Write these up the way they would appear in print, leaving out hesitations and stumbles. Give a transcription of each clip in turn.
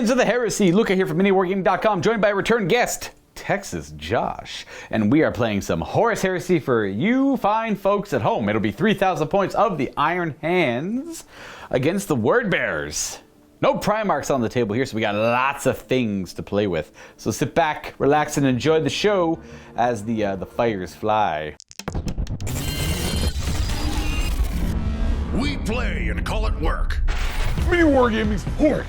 Fans of the Heresy, Luka here from MiniWarGaming.com, joined by a return guest, Texas Josh. And we are playing some Horus Heresy for you fine folks at home. It'll be 3,000 points of the Iron Hands against the Word Bearers. No Primarchs on the table here, so we got lots of things to play with. So sit back, relax, and enjoy the show as the fires fly. We play and call it work. MiniWarGaming's Horus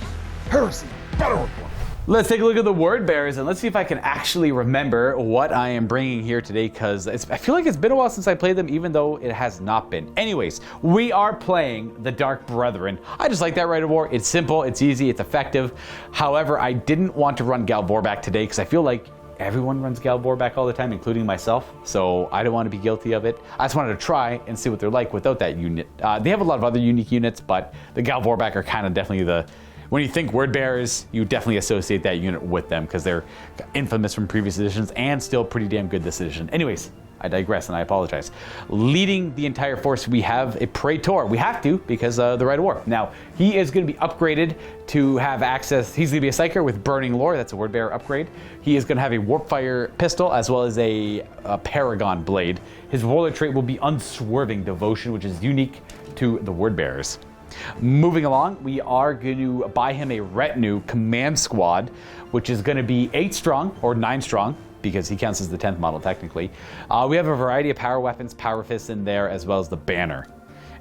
Heresy Battle Report. Let's take a look at the Word Bearers and let's see if I can actually remember what I am bringing here today, because I feel like it's been a while since I played them, even though it has not been. Anyways, we are playing the Dark Brethren. I just like that Rite of War. It's simple, it's easy, it's effective. However, I didn't want to run Gal Vorback today because I feel like everyone runs Gal Vorback all the time, including myself, so I don't want to be guilty of it. I just wanted to try and see what they're like without that unit. They have a lot of other unique units, but the Gal Vorback are kind of definitely the... When you think Word Bearers, you definitely associate that unit with them because they're infamous from previous editions and still pretty damn good this edition. Anyways, I digress and I apologize. Leading the entire force, we have a Praetor. We have to because the Rite of War. Now, he is going to be upgraded to have access. He's going to be a Psyker with Burning Lore. That's a Word Bearer upgrade. He is going to have a Warpfire pistol as well as a Paragon blade. His warlord trait will be Unswerving Devotion, which is unique to the Word Bearers. Moving along, we are going to buy him a retinue command squad, which is going to be 8 strong or 9 strong because he counts as the 10th model technically. We have a variety of power weapons, power fists in there, as well as the banner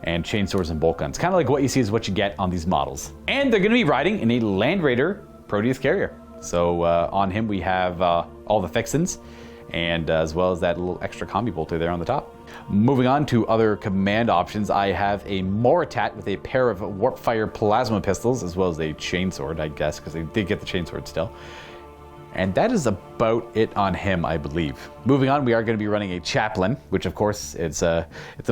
and chainswords and bolt guns. Kind of like what you see is what you get on these models. And they're going to be riding in a Land Raider Proteus carrier. So on him we have all the fixins, and as well as that little extra combi bolter there on the top. Moving on to other command options, I have a Moritat with a pair of Warpfire plasma pistols, as well as a chainsword, I guess, because they did get the chainsword still. And that is about it on him, I believe. Moving on, we are going to be running a Chaplain, which of course it's an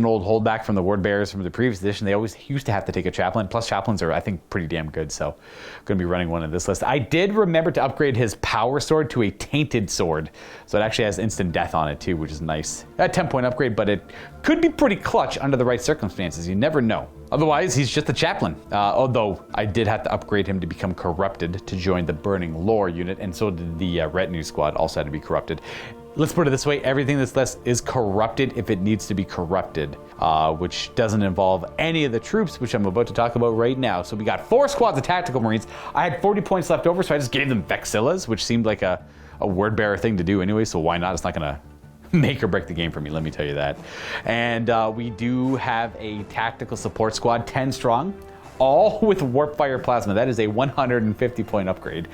old holdback from the Word Bearers from the previous edition. They always used to have to take a Chaplain, plus Chaplains are, I think, pretty damn good, so I'm going to be running one in this list. I did remember to upgrade his Power Sword to a Tainted Sword, so it actually has instant death on it too, which is nice. A 10-point upgrade, but it could be pretty clutch under the right circumstances. You never know. Otherwise, he's just a Chaplain. Although I did have to upgrade him to become Corrupted to join the Burning Lore unit, and so did the Retinue Squad, also had to be Corrupted. Let's put it this way, everything in this list is corrupted if it needs to be corrupted, which doesn't involve any of the troops, which I'm about to talk about right now. So we got 4 squads of Tactical Marines. I had 40 points left over, so I just gave them Vexillas, which seemed like a Word Bearer thing to do anyway, so why not? It's not gonna make or break the game for me, let me tell you that. And we do have a Tactical Support Squad, 10 strong, all with Warpfire Plasma. That is a 150-point upgrade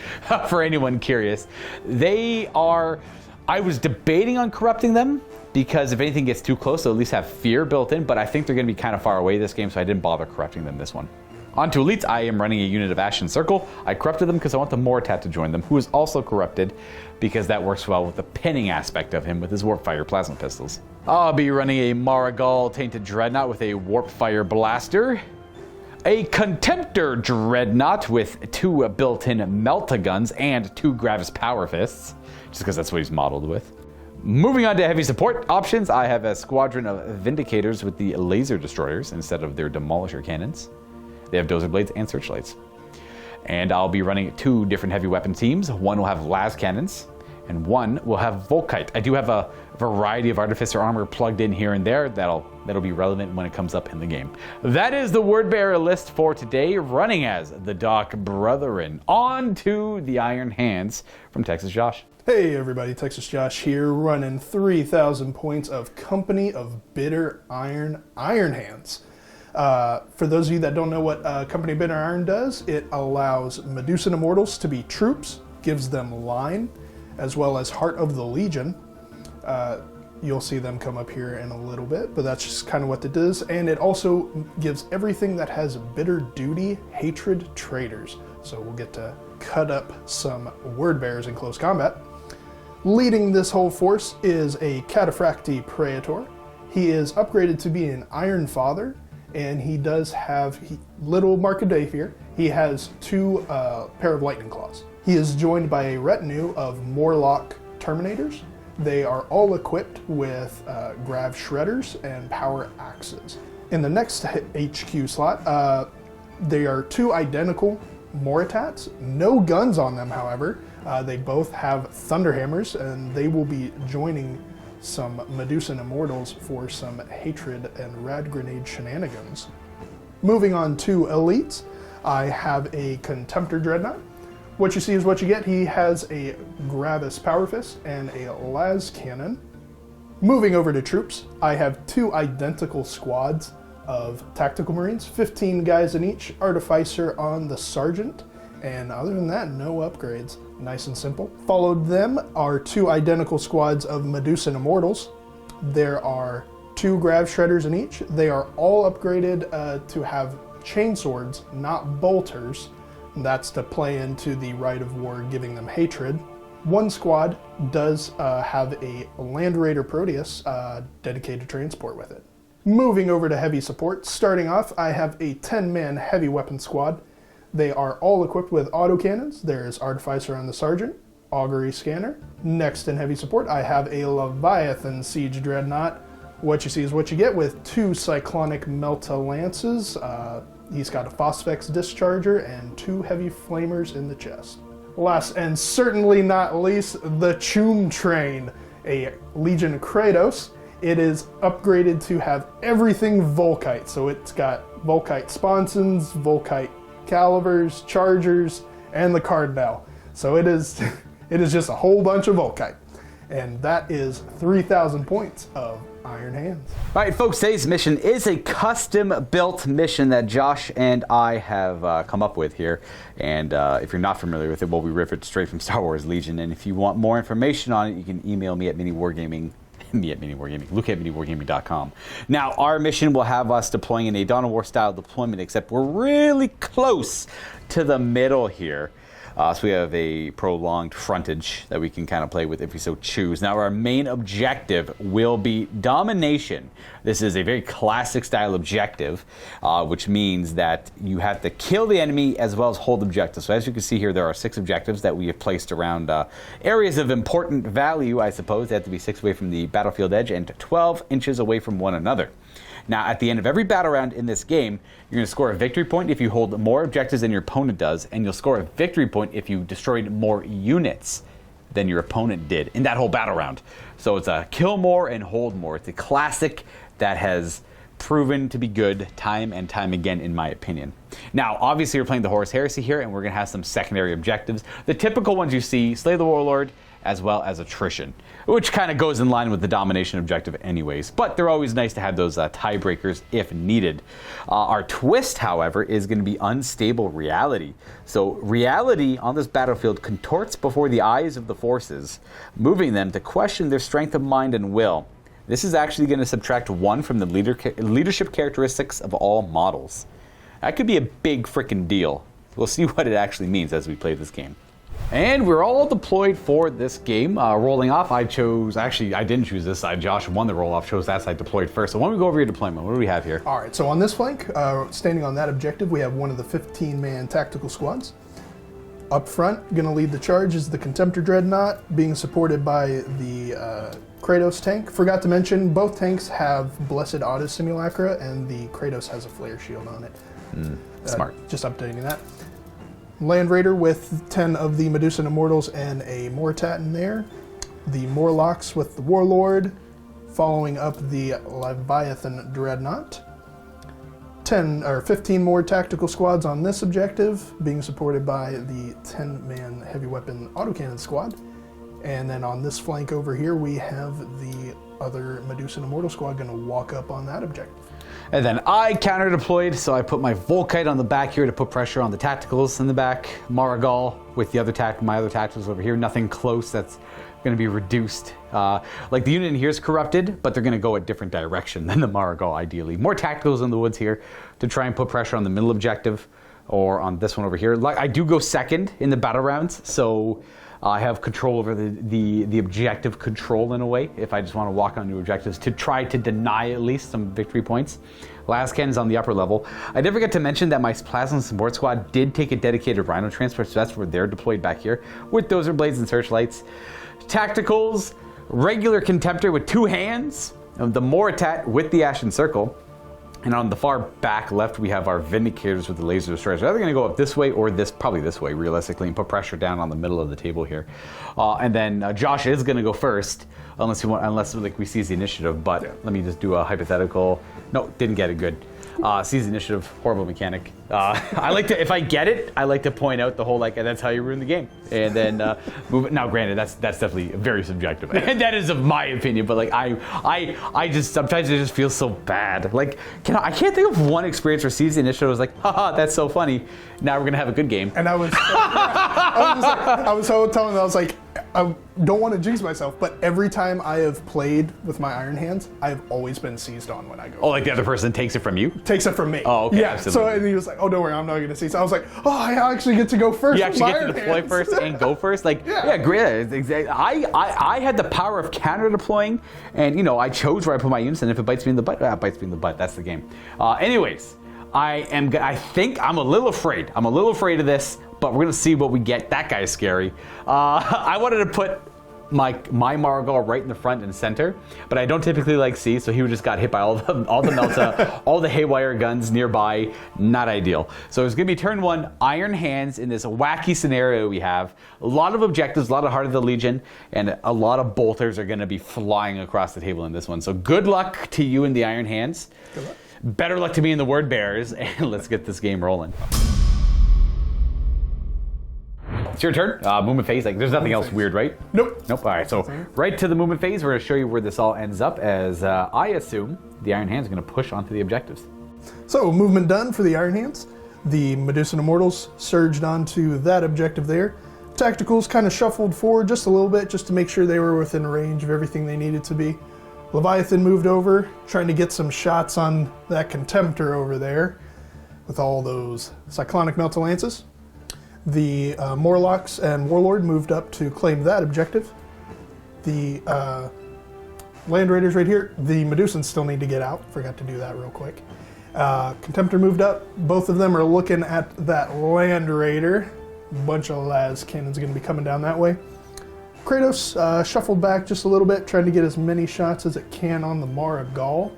for anyone curious. They are... I was debating on corrupting them because if anything gets too close, they'll at least have fear built in, but I think they're going to be kind of far away this game, so I didn't bother corrupting them this one. On to Elites, I am running a unit of Ashen Circle. I corrupted them because I want the Moritat to join them, who is also corrupted because that works well with the pinning aspect of him with his Warpfire Plasma Pistols. I'll be running a Marigal Tainted Dreadnought with a Warpfire Blaster, a Contemptor Dreadnought with 2 built-in Melta Guns and 2 Gravis Power Fists, just because that's what he's modeled with. Moving on to heavy support options, I have a squadron of Vindicators with the Laser Destroyers instead of their Demolisher Cannons. They have Dozer Blades and Searchlights. And I'll be running 2 different heavy weapon teams. One will have Las Cannons, and one will have Volkite. I do have a variety of Artificer armor plugged in here and there that'll be relevant when it comes up in the game. That is the Word Bearer list for today, running as the Dark Brethren. On to the Iron Hands from Texas Josh. Hey everybody, Texas Josh here, running 3,000 points of Company of Bitter Iron Hands. For those of you that don't know what Company of Bitter Iron does, it allows Medusan Immortals to be troops, gives them line, as well as Heart of the Legion. You'll see them come up here in a little bit, but that's just kind of what it does. And it also gives everything that has Bitter Duty, Hatred traitors. So we'll get to cut up some Word Bearers in close combat. Leading this whole force is a Cataphracti Praetor. He is upgraded to be an Iron Father, and he does have little mark of day here. He has 2 pair of Lightning Claws. He is joined by a retinue of Morlock Terminators. They are all equipped with Grav Shredders and Power Axes. In the next HQ slot, they are 2 identical Moritats. No guns on them, however. They both have Thunderhammers, and they will be joining some Medusan Immortals for some Hatred and Rad Grenade shenanigans. Moving on to Elites, I have a Contemptor Dreadnought. What you see is what you get. He has a Gravis Power Fist and a Las Cannon. Moving over to troops, I have 2 identical squads of Tactical Marines, 15 guys in each, Artificer on the Sergeant, and other than that, no upgrades. Nice and simple. Followed them are 2 identical squads of Medusan Immortals. There are 2 Grav Shredders in each. They are all upgraded to have chainswords, not bolters. That's to play into the Rite of War, giving them hatred. One squad does have a Land Raider Proteus dedicated transport with it. Moving over to heavy support, starting off, I have a 10-man heavy weapon squad. They are all equipped with autocannons. There's Artificer on the Sergeant, Augury Scanner. Next in heavy support, I have a Leviathan Siege Dreadnought. What you see is what you get with 2 Cyclonic Melta Lances. He's got a Phosphex Discharger and 2 Heavy Flamers in the chest. Last and certainly not least, the Choom Train, a Legion Kratos. It is upgraded to have everything Volkite. So it's got Volkite sponsons, Volkite calibers, chargers, and the Cardinal. So it is just a whole bunch of Volkite. And that is 3,000 points of Iron Hands. All right, folks, today's mission is a custom-built mission that Josh and I have come up with here. And if you're not familiar with it, well, we riff it straight from Star Wars Legion. And if you want more information on it, you can email me at MiniWarGaming, Luka at MiniWarGaming.com. Now, our mission will have us deploying in a Dawn of War style deployment, except we're really close to the middle here. So we have a prolonged frontage that we can kind of play with if we so choose. Now our main objective will be domination. This is a very classic style objective, which means that you have to kill the enemy as well as hold objectives. So as you can see here, there are 6 objectives that we have placed around areas of important value, I suppose. They have to be 6 away from the battlefield edge and 12 inches away from one another. Now, at the end of every battle round in this game, you're going to score a victory point if you hold more objectives than your opponent does, and you'll score a victory point if you destroyed more units than your opponent did in that whole battle round. So it's a kill more and hold more. It's a classic that has proven to be good time and time again, in my opinion. Now, obviously, we're playing the Horus Heresy here, and we're going to have some secondary objectives. The typical ones you see, slay the warlord, as well as attrition, which kind of goes in line with the domination objective anyways, but they're always nice to have those tiebreakers if needed. Our twist, however, is going to be unstable reality. So reality on this battlefield contorts before the eyes of the forces, moving them to question their strength of mind and will. This is actually going to subtract 1 from the leadership characteristics of all models. That could be a big freaking deal. We'll see what it actually means as we play this game. And we're all deployed for this game. Rolling off, I didn't choose this side. Josh won the roll-off, chose that side deployed first. So why don't we go over your deployment? What do we have here? All right, so on this flank, standing on that objective, we have one of the 15-man tactical squads. Up front, going to lead the charge is the Contemptor Dreadnought, being supported by the Kratos tank. Forgot to mention, both tanks have Blessed Auto Simulacra, and the Kratos has a flare shield on it. Smart. Just updating that. Land Raider with 10 of the Medusan Immortals and a Moritat in there. The Morlocks with the Warlord, following up the Leviathan Dreadnought. 15 more tactical squads on this objective, being supported by the 10-man heavy weapon autocannon squad. And then on this flank over here, we have the other Medusan Immortal squad going to walk up on that objective. And then I counter-deployed, so I put my Volkite on the back here to put pressure on the tacticals in the back. Marigal with the my other tacticals over here. Nothing close that's going to be reduced. Like the unit in here is corrupted, but they're going to go a different direction than the Marigal, ideally. More tacticals in the woods here to try and put pressure on the middle objective or on this one over here. Like I do go second in the battle rounds, so I have control over the objective control in a way, if I just want to walk on new objectives, to try to deny at least some victory points. Last cannon's on the upper level. I never get to mention that my Plasma Support Squad did take a dedicated Rhino transport, so that's where they're deployed back here, with Dozer Blades and Searchlights. Tacticals, regular Contemptor with 2 hands, the Moritat with the Ashen Circle, And on the far back left, we have our Vindicators with the laser destroyers. They're either going to go up this way or this, probably this way, realistically, and put pressure down on the middle of the table here. And then Josh is going to go first, unless like we seize the initiative. But let me just do a hypothetical. No, didn't get it good. Seize the initiative, horrible mechanic. I like to, if I get it, I like to point out the whole like, and that's how you ruin the game. And then move it. Now, granted, that's definitely very subjective, and that is of my opinion. But like, I just sometimes it just feels so bad. Like, I can't think of one experience where seize the initiative was like, haha, that's so funny. Now we're gonna have a good game. And I was so telling them, I was like, I don't want to jinx myself, but every time I have played with my Iron Hands, I have always been seized on when I go. Oh, like the other person takes it from you? Takes it from me. Oh, okay. Yeah. Absolutely. So and he was like, "Oh, don't worry, I'm not going to seize." So I was like, "Oh, I actually get to go first." You actually get to Iron deploy Hands. first and go first. Like, yeah, great. Exactly. I had the power of counter deploying, and you know, I chose where I put my units, and if it bites me in the butt, it bites me in the butt. That's the game. Anyways, I think I'm a little afraid. I'm a little afraid of this, but we're gonna see what we get. That guy's scary. I wanted to put my Margal right in the front and center, but I don't typically like C, so he just got hit by all the Melta, all the haywire guns nearby. Not ideal. So it's gonna be turn 1, Iron Hands in this wacky scenario we have. A lot of objectives, a lot of Heart of the Legion, and a lot of bolters are gonna be flying across the table in this one. So good luck to you in the Iron Hands. Good luck. Better luck to me in the Word Bearers, and let's get this game rolling. It's your turn. Movement phase. Like, there's nothing else weird, right? Nope. Nope. All right. So right to the movement phase. We're going to show you where this all ends up. As I assume the Iron Hands are going to push onto the objectives. So movement done for the Iron Hands. The Medusan Immortals surged onto that objective there. Tacticals kind of shuffled forward just a little bit, just to make sure they were within range of everything they needed to be. Leviathan moved over, trying to get some shots on that Contemptor over there with all those Cyclonic Melta Lances. The Morlocks and Warlord moved up to claim that objective. The Land Raiders right here, the Medusans still need to get out. Forgot to do that real quick. Contemptor moved up. Both of them are looking at that Land Raider. A bunch of las cannons are going to be coming down that way. Kratos shuffled back just a little bit, trying to get as many shots as it can on the Mara Gaul.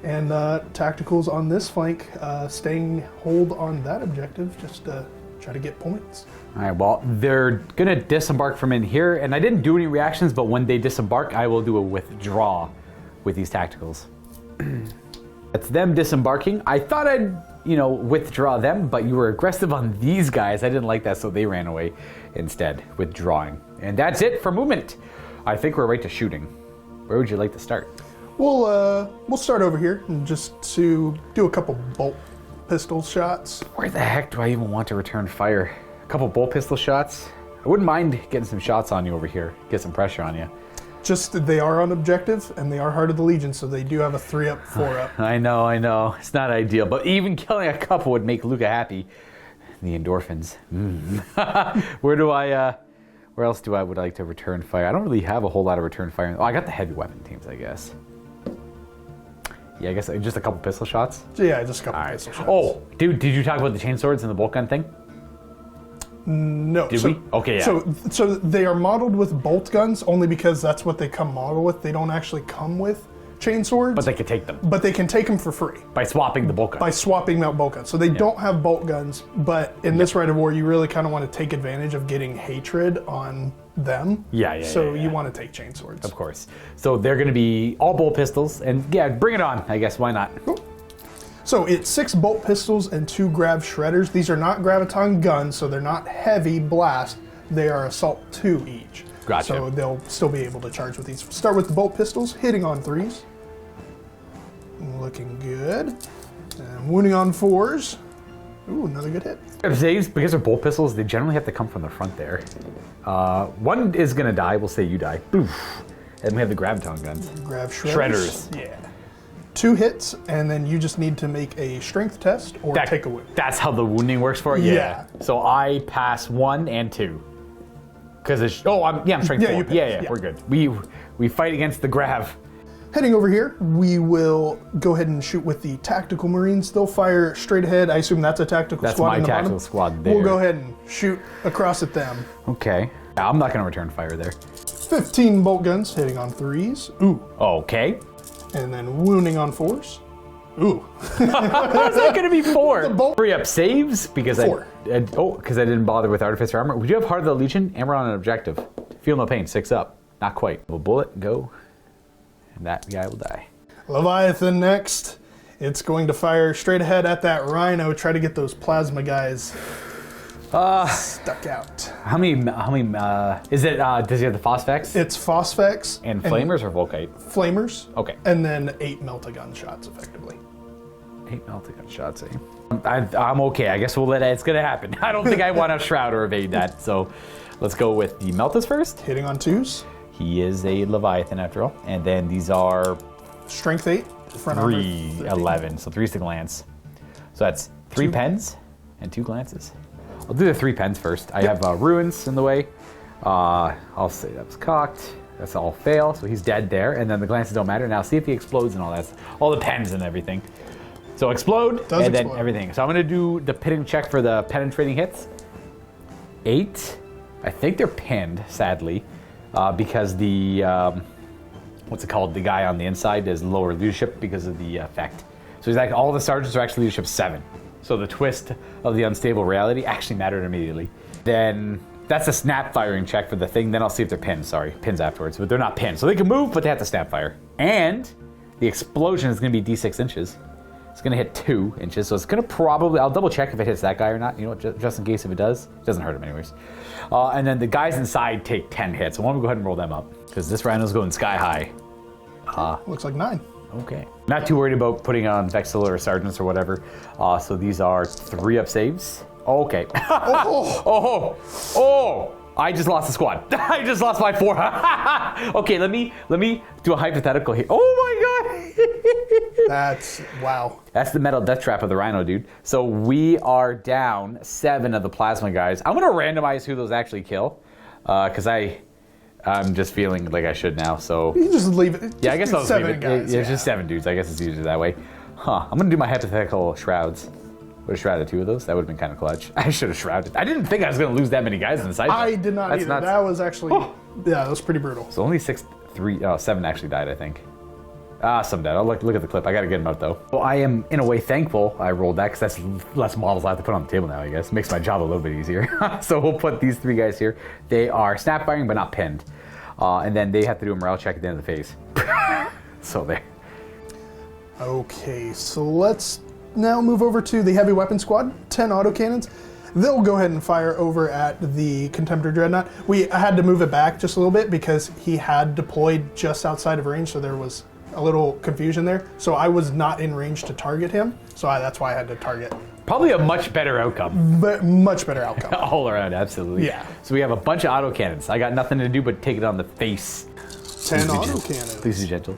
And Tacticals on this flank, staying hold on that objective, just to try to get points. All right, well, they're going to disembark from in here, and I didn't do any reactions, but when they disembark, I will do a withdraw with these Tacticals. It's them disembarking. I thought I'd, withdraw them, but you were aggressive on these guys. I didn't like that, so they ran away instead, withdrawing. And that's it for movement. I think we're right to shooting. Where would you like to start? We'll start over here and just to do a couple bolt pistol shots. Where the heck do I even want to return fire? A couple bolt pistol shots? I wouldn't mind getting some shots on you over here. Get some pressure on you. Just, they are on objective, and they are Heart of the Legion, so they do have a 3-up, 4-up. I know. It's not ideal, but even killing a couple would make Luka happy. The endorphins. Where else would I like to return fire? I don't really have a whole lot of return fire. Oh, I got the heavy weapon teams, I guess. Yeah, I guess just a couple pistol shots. Yeah, just a couple pistol shots. Oh, dude, did you talk about the chain swords and the bolt gun thing? No. Did we? Okay, yeah. So they are modeled with bolt guns only because that's what they come modeled with. They don't actually come with chain swords. But they can take them. But they can take them for free. By swapping the bolt gun. By swapping out bolt guns. So they don't have bolt guns, but in this Rite of War, you really kind of want to take advantage of getting hatred on them. So you want to take chain swords. Of course. So they're going to be all bolt pistols, and yeah, bring it on, I guess. Why not? Cool. So it's 6 bolt pistols and 2 grav shredders. These are not graviton guns, so they're not heavy blast. They are assault 2 each. Gotcha. So they'll still be able to charge with these. Start with the bolt pistols, hitting on 3s. Looking good. And wounding on 4s. Ooh, another good hit. Because they're bolt pistols, they generally have to come from the front there. One is going to die. We'll say you die. Oof. And we have the graviton guns. Grav shredders. Yeah. 2 hits, and then you just need to make a strength test or take a wound. That's how the wounding works for it? Yeah. So I pass 1 and 2. Because it's... Oh, I'm strength 4. Yeah, we're good. We fight against the grav. Heading over here, we will go ahead and shoot with the Tactical Marines. They'll fire straight ahead. I assume that's a tactical squad in the bottom. That's my tactical squad there. We'll go ahead and shoot across at them. Okay. I'm not going to return fire there. 15 bolt guns hitting on 3s. Ooh. Okay. And then wounding on 4s. Ooh. How's that going to be 4? bolt. 3 up saves because 4. because I didn't bother with Artificer Armor. Would you have Heart of the Legion? And we're on an objective. Feel no pain. 6 up. Not quite. A bullet, go. And that guy will die. Leviathan next. It's going to fire straight ahead at that Rhino. Try to get those plasma guys stuck out. How many, is it, does he have the Phosphex? It's Phosphex. And Flamers or Volkite? Flamers. Okay. And then 8 Melt-A-Gun shots, effectively. 8 Melt-A-Gun shots, eh? I'm okay. I guess we'll let it, it's gonna happen. I don't think I want to Shroud or evade that, so let's go with the Meltas first. Hitting on 2s. He is a Leviathan after all. And then these are Strength 8. Front 3, 11, so 3's the glance. So that's 3 2 pens and 2 glances. I'll do the 3 pens first. I have Ruins in the way. I'll say that was cocked. That's all fail, so he's dead there. And then the glances don't matter. Now see if he explodes and all that. All the pens and everything. So explode, and then everything. So I'm gonna do the pitting check for the penetrating hits. 8. I think they're pinned, sadly, because the, what's it called? The guy on the inside is lower leadership because of the effect. So he's like, all the sergeants are actually leadership 7. So the twist of the unstable reality actually mattered immediately. Then that's a snap firing check for the thing. Then I'll see if they're pinned. Sorry, pins afterwards, but they're not pinned. So they can move, but they have to snap fire. And the explosion is going to be D6 inches. It's going to hit 2 inches. So it's going to probably, I'll double check if it hits that guy or not. You know what, just in case if it does. It doesn't hurt him anyways. And then the guys inside take 10 hits. So why don't we go ahead and roll them up? Because this Rhino's going sky high. Looks like 9. Okay. Not too worried about putting on Vexilla or Sergeants or whatever. So these are 3 up saves. Okay. Oh! I just lost the squad. I just lost my 4. Okay, let me do a hypothetical here. Oh my god! That's, wow. That's the metal death trap of the Rhino, dude. So we are down 7 of the plasma guys. I'm gonna randomize who those actually kill. Because I'm just feeling like I should now, so... You can just leave it. Yeah, I guess I'll just leave it. Guys, It's just 7 dudes. I guess it's usually that way. Huh. I'm going to do my hypothetical shrouds. Would have shrouded 2 of those. That would have been kind of clutch. I should have shrouded. I didn't think I was going to lose that many guys inside. I did not either. Nuts. That was actually... Oh. Yeah, that was pretty brutal. So only 7 actually died, I think. Some died. I'll look at the clip. I got to get them out, though. Well, I am, in a way, thankful I rolled that, because that's less models I have to put on the table now, I guess. Makes my job a little bit easier. So we'll put these 3 guys here. They are snap firing, but not pinned. And then they have to do a morale check at the end of the phase. So there. Okay, so let's now move over to the heavy weapon squad. 10 autocannons. They'll go ahead and fire over at the Contemptor Dreadnought. I had to move it back just a little bit because he had deployed just outside of range, so there was a little confusion there. So I was not in range to target him, so that's why I had to target. Probably a much better outcome. But much better outcome. All around, absolutely. Yeah. So we have a bunch of autocannons. I got nothing to do but take it on the face. 10 autocannons. Please be gentle.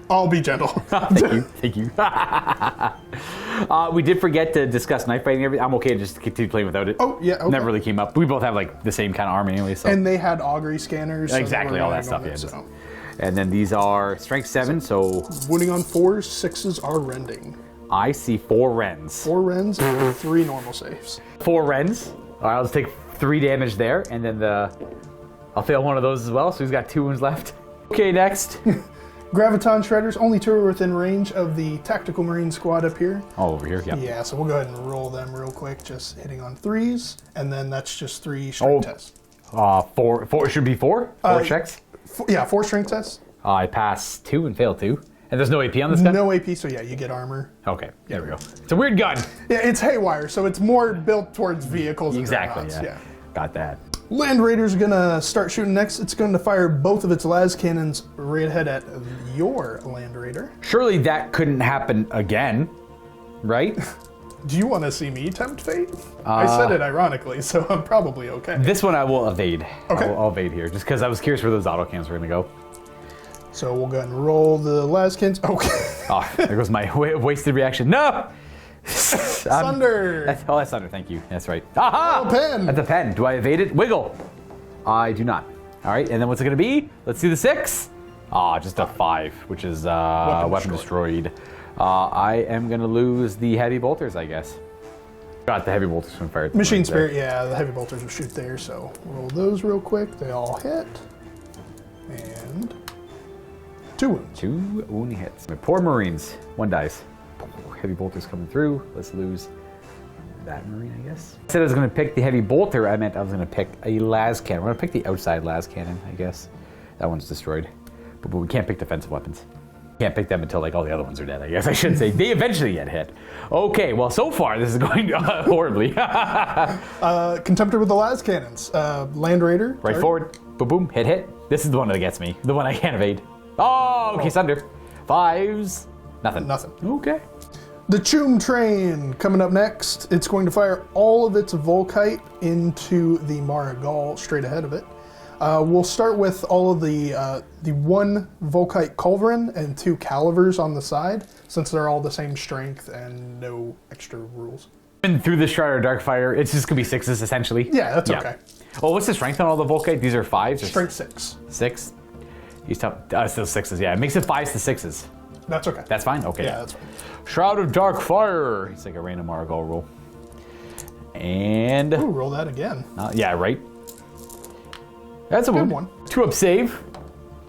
I'll be gentle. Thank you. We did forget to discuss knife fighting and everything. I'm okay to just continue playing without it. Oh, yeah, okay. Never really came up. We both have like the same kind of army anyway. So. And they had augury scanners. Exactly, all that stuff, yeah. So. And then these are strength 7, so... Wounding on 4s, 6s are rending. I see 4 rends. 4 rends, 3 normal saves. 4 rends. I'll just take 3 damage there, and then I'll fail one of those as well, so he's got 2 wounds left. Okay, next. Graviton Shredders, only 2 are within range of the Tactical Marine squad up here. All over here, yeah. Yeah, so we'll go ahead and roll them real quick, just hitting on 3s, and then that's just 3 strength tests. 4 should be 4? 4 checks? 4 strength tests. I pass 2 and fail 2. And there's no AP on this gun? No AP, so yeah, you get armor. Okay, there we go. It's a weird gun. Yeah, it's haywire, so it's more built towards vehicles. Exactly, yeah. Got that. Land Raider's gonna start shooting next. It's going to fire both of its las cannons right ahead at your Land Raider. Surely that couldn't happen again, right? Do you want to see me tempt fate? I said it ironically, so I'm probably okay. This one I will evade. Okay. I'll evade here, just because I was curious where those autocannons were going to go. So we'll go ahead and roll the Laskins. Okay. Oh, there goes my wasted reaction. No! Thunder! That's thunder, thank you. That's right. Aha! Oh, pen! That's a pen. Do I evade it? Wiggle. I do not. All right, and then what's it going to be? Let's do the 6. Just a 5, which is weapon destroyed. I am going to lose the heavy bolters, I guess. Got the heavy bolters from fire. Machine Spirit, yeah, the heavy bolters will shoot there, so roll those real quick. They all hit. And 2 wounds. 2 wound hits. My poor Marines. 1 dies. Heavy bolter's coming through. Let's lose that marine, I guess. I said I was going to pick the heavy bolter. I meant I was going to pick a las cannon. I'm going to pick the outside las cannon, I guess. That one's destroyed. But we can't pick defensive weapons. Can't pick them until like all the other ones are dead, I guess I should say. They eventually get hit. Okay, well, so far this is going horribly. Contemptor with the las cannons. Land Raider. Right forward. Boom, boom. Hit, hit. This is the one that gets me. The one I can't evade. Oh, okay, Sunder. 5s. Nothing. Nothing. Okay. The Choom Train coming up next. It's going to fire all of its Volkite into the Marigal straight ahead of it. We'll start with all of the one Volkite Culverin and 2 Calivers on the side, since they're all the same strength and no extra rules. And through the Strider Darkfire, it's just gonna be 6s essentially. Yeah, that's okay. Oh, what's the strength on all the Volkite? These are 5s? Or Strength 6. 6? He's tough. Still 6s, yeah. It makes it 5s to 6s. That's okay. That's fine? Okay. Yeah, that's fine. Shroud of Darkfire. It's like a random Marigal roll. And... Ooh, roll that again. Yeah, right. That's a Good wound. one. 2 up save.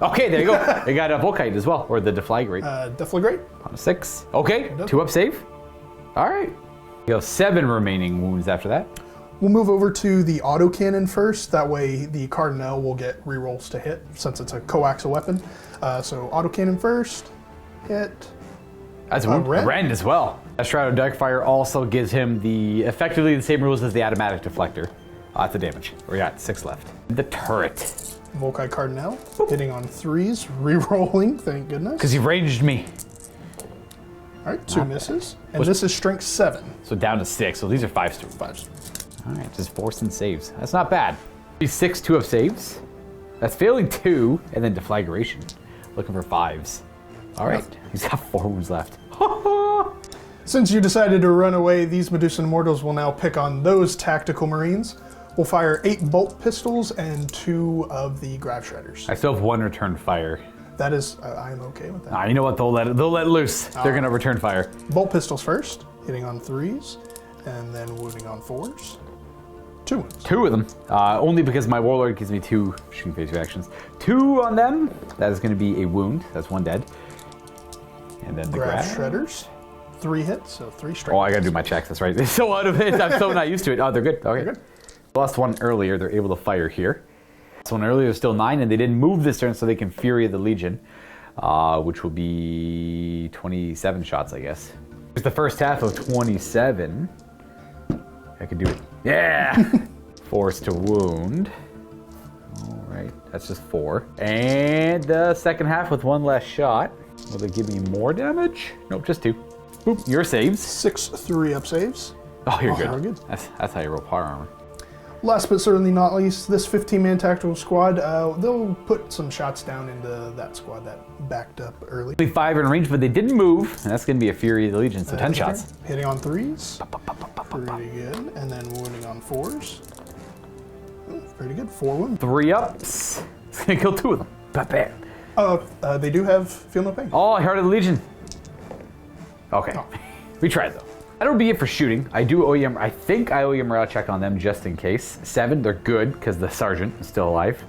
Okay, there you go. They got a Volkite as well, or the Deflagrate. Deflagrate. On a 6. Okay, 2 up save. All right. You have 7 remaining wounds after that. We'll move over to the autocannon first. That way the Cardinal will get rerolls to hit, since it's a coaxial weapon. So autocannon first. Hit. That's a Rend as well. A Shroud of Darkfire also gives him effectively the same rules as the automatic deflector. Lots of damage. We got 6 left. The turret. Volkite Cardinal hitting on 3s, re-rolling, thank goodness. Because you've ranged me. All right, 2 misses. And this is strength 7. So down to 6. So these are 5s. 5s. All right, just forcing saves. That's not bad. These 6 2 of saves. That's failing 2, and then deflagration. Looking for 5s. All right, he's got 4 wounds left. Since you decided to run away, these Medusan Immortals will now pick on those tactical Marines. We'll fire 8 bolt pistols and 2 of the Grav Shredders. I still have 1 return fire. That is, I'm okay with that. You know what? They'll let loose. They're gonna return fire. Bolt pistols first, hitting on 3s, and then wounding on 4s. 2 wounds. 2 of them. Only because my Warlord gives me 2 shooting phase reactions. 2 on them. That is gonna be a wound. That's 1 dead. And then the Grav Grav Shredders. 3 hits, so 3 straight. Oh, I gotta do my checks. That's right. It's so out of it. I'm so not used to it. Oh, they're good. Okay. They're good. Lost 1 earlier. They're able to fire here. This one earlier was still 9, and they didn't move this turn, so they can Fury of the Legion, which will be 27 shots, I guess. It's the first half of 27. I can do it. Yeah! Force to wound. All right, that's just 4. And the second half with 1 less shot. Will they give me more damage? Nope, just 2. Boop, your saves. 6 3-up saves. Oh, you're good. You're good. That's how you roll power armor. Last but certainly not least, this 15-man tactical squad, they'll put some shots down into that squad that backed up early. Only 5 in range, but they didn't move, and that's going to be a Fury of the Legion, so 10 shots. Hitting on 3s. Pretty good. And then wounding on 4s. Pretty good. 4 wounds. 3 ups. It's going to kill 2 of them. Bam. They do have Feel No Pain. Oh, Heart of the Legion. Okay. Oh. We tried, though. That'll be it for shooting. I do owe you, I think I owe you a morale check on them just in case. 7, they're good because the sergeant is still alive.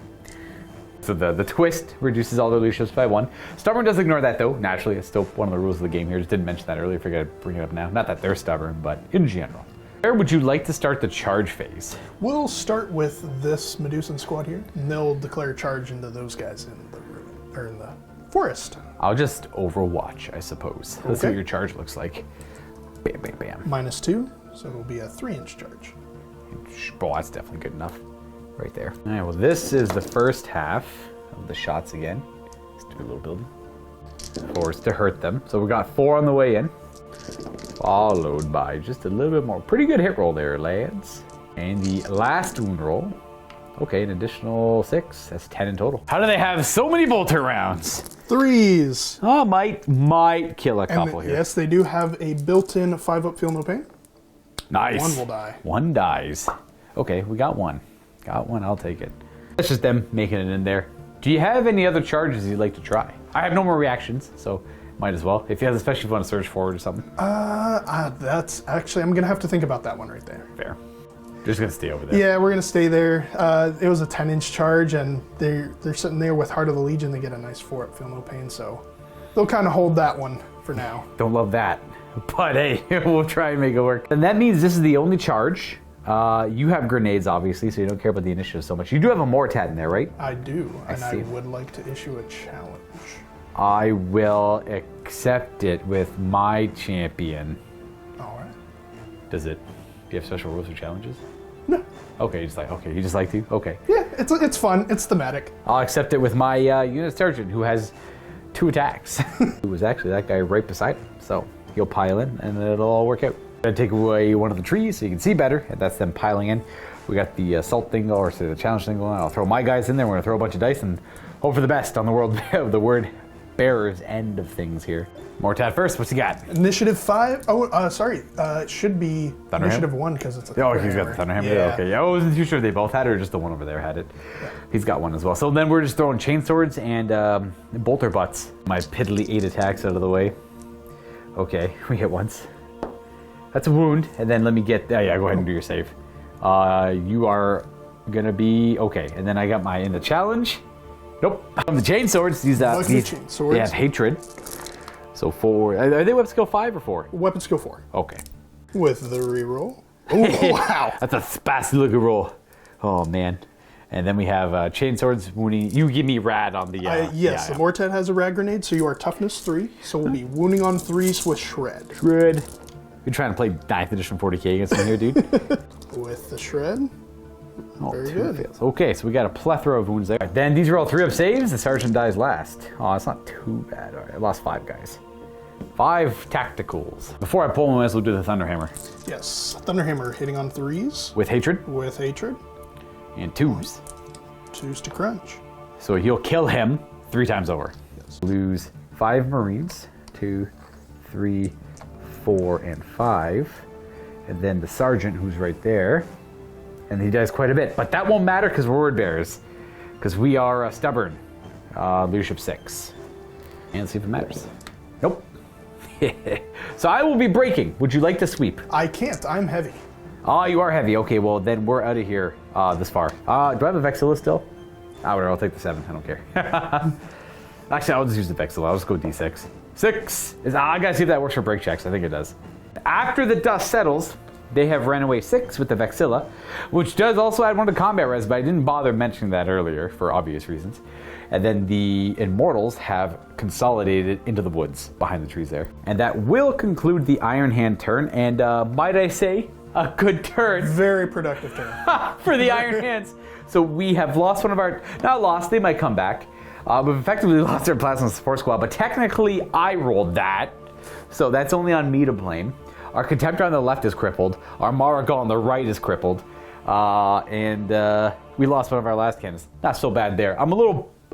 So the twist reduces all their leaderships by 1. Stubborn does ignore that though. Naturally, it's still one of the rules of the game here. Just didn't mention that earlier. Figured I'd bring it up now. Not that they're stubborn, but in general. Where would you like to start the charge phase? We'll start with this Medusan squad here, and they'll declare charge into those guys in the room, or in the forest. I'll just overwatch, I suppose. Let's see what your charge looks like. Bam, bam, bam. -2, so it'll be a 3-inch charge. Oh, that's definitely good enough. Right there. All right, well, this is the first half of the shots again. Let's do a little building. Force to hurt them. So we got 4 on the way in, followed by just a little bit more. Pretty good hit roll there, lads. And the last wound roll. Okay, an additional 6. That's 10 in total. How do they have so many bolter rounds? 3s. Oh, might kill a couple here. Yes, they do have a built-in 5-up Feel No Pain. Nice. 1 will die. 1 dies. Okay, we got 1. Got 1, I'll take it. That's just them making it in there. Do you have any other charges you'd like to try? I have no more reactions, so might as well. If you have, especially if you want to surge forward or something. That's actually, I'm gonna have to think about that one right there. Fair. Just gonna stay over there. Yeah, we're gonna stay there. It was a 10-inch charge, and they're sitting there with Heart of the Legion. They get a nice 4-up Feel No Pain, so they'll kind of hold that one for now. Don't love that. But hey, we'll try and make it work. And that means this is the only charge. You have grenades, obviously, so you don't care about the initiative so much. You do have a Mortat in there, right? I do, and I see. would like to issue a challenge. I will accept it with my champion. All right. Does it? Do you have special rules or challenges? No. Okay, you just like to? Okay. Yeah, it's fun. It's thematic. I'll accept it with my unit sergeant, who has 2 attacks. Who was actually that guy right beside him. So he'll pile in, and it'll all work out. Gonna take away one of the trees so you can see better, and that's them piling in. We got the assault thing, or say the challenge thing going on. I'll throw my guys in there. We're gonna throw a bunch of dice and hope for the best on the word bearer's end of things here. Mortat first. What's he got? Initiative 5. Oh, sorry. It should be Thunderhammer? Initiative 1 because it's a Oh, he's got the Thunderhammer. Yeah. Okay, yeah, I wasn't too sure if they both had it or just the one over there had it. Yeah. He's got one as well. So then we're just throwing chainswords and bolter butts. My piddly 8 attacks out of the way. Okay, we hit once. That's a wound. And then let me get. Yeah, go ahead and do your save. You are gonna be okay. And then I got my in the challenge. Nope. From the chainswords, these chainswords. they have hatred. So 4. Are they weapon skill 5 or 4? Weapon skill 4. Okay. With the reroll. Oh, wow. That's a spasty looking roll. Oh man. And then we have chainswords wounding. You give me rad on the. Yes, the Mortat has a rad grenade, so you are toughness 3. So we'll be wounding on 3s with shred. Shred. You're trying to play 9th edition 40k against me here, dude. With the shred. Oh, Very 2 good. fails. Okay, so we got a plethora of wounds there. All right, then these are all 3-up saves. The sergeant dies last. Oh, it's not too bad. All right, I lost 5 guys. 5 tacticals. Before I pull them, we'll do the Thunderhammer. Yes, Thunderhammer hitting on 3s. With hatred. With hatred. And 2s. 2s to crunch. So he'll kill him 3 times over. Yes. Lose 5 Marines. 2, 3, 4, and 5. And then the sergeant, who's right there. And he dies quite a bit. But that won't matter because we're word bearers. Because we are stubborn. Leadership 6. And see if it matters. Nope. So I will be breaking. Would you like to sweep? I can't. I'm heavy. Oh, you are heavy. Okay, well, then we're out of here this far. Do I have a Vexilla still? Whatever, I'll take the 7. I don't care. Actually, I'll just use the Vexilla. I'll just go D6. 6! I gotta see if that works for break checks. I think it does. After the dust settles, they have ran away 6 with the Vexilla, which does also add 1 to combat res, but I didn't bother mentioning that earlier for obvious reasons. And then the Immortals have consolidated into the woods behind the trees there. And that will conclude the Iron Hand turn, and might I say, a good turn. Very productive turn. For the Iron Hands. So we have lost one of our, not lost, they might come back. We've effectively lost our Plasma Support Squad, but technically I rolled that. So that's only on me to blame. Our Contemptor on the left is crippled. Our Marigal on the right is crippled. And we lost one of our last cannons. Not so bad there. I'm a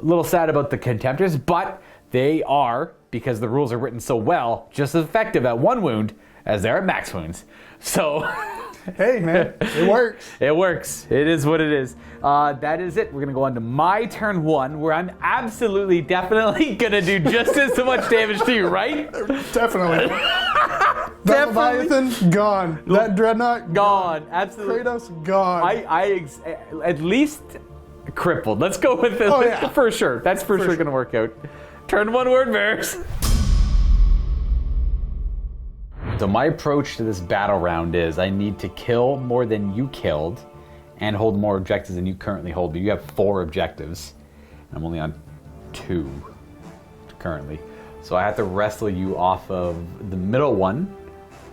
little sad about the Contemptors, but they are, because the rules are written so well, just as effective at 1 wound as they are at max wounds. So, hey man, it works. It works. It is what it is. That is it. We're gonna go on to my turn 1, where I'm absolutely, definitely gonna do just as much damage to you, right? Definitely. That Leviathan, gone. That Dreadnought, gone. Absolutely. Kratos, gone. I at least crippled. Let's go with it. Oh, yeah. For sure. That's for sure gonna work out. Turn 1 word bears. So my approach to this battle round is I need to kill more than you killed and hold more objectives than you currently hold. But you have 4 objectives. I'm only on 2 currently. So I have to wrestle you off of the middle one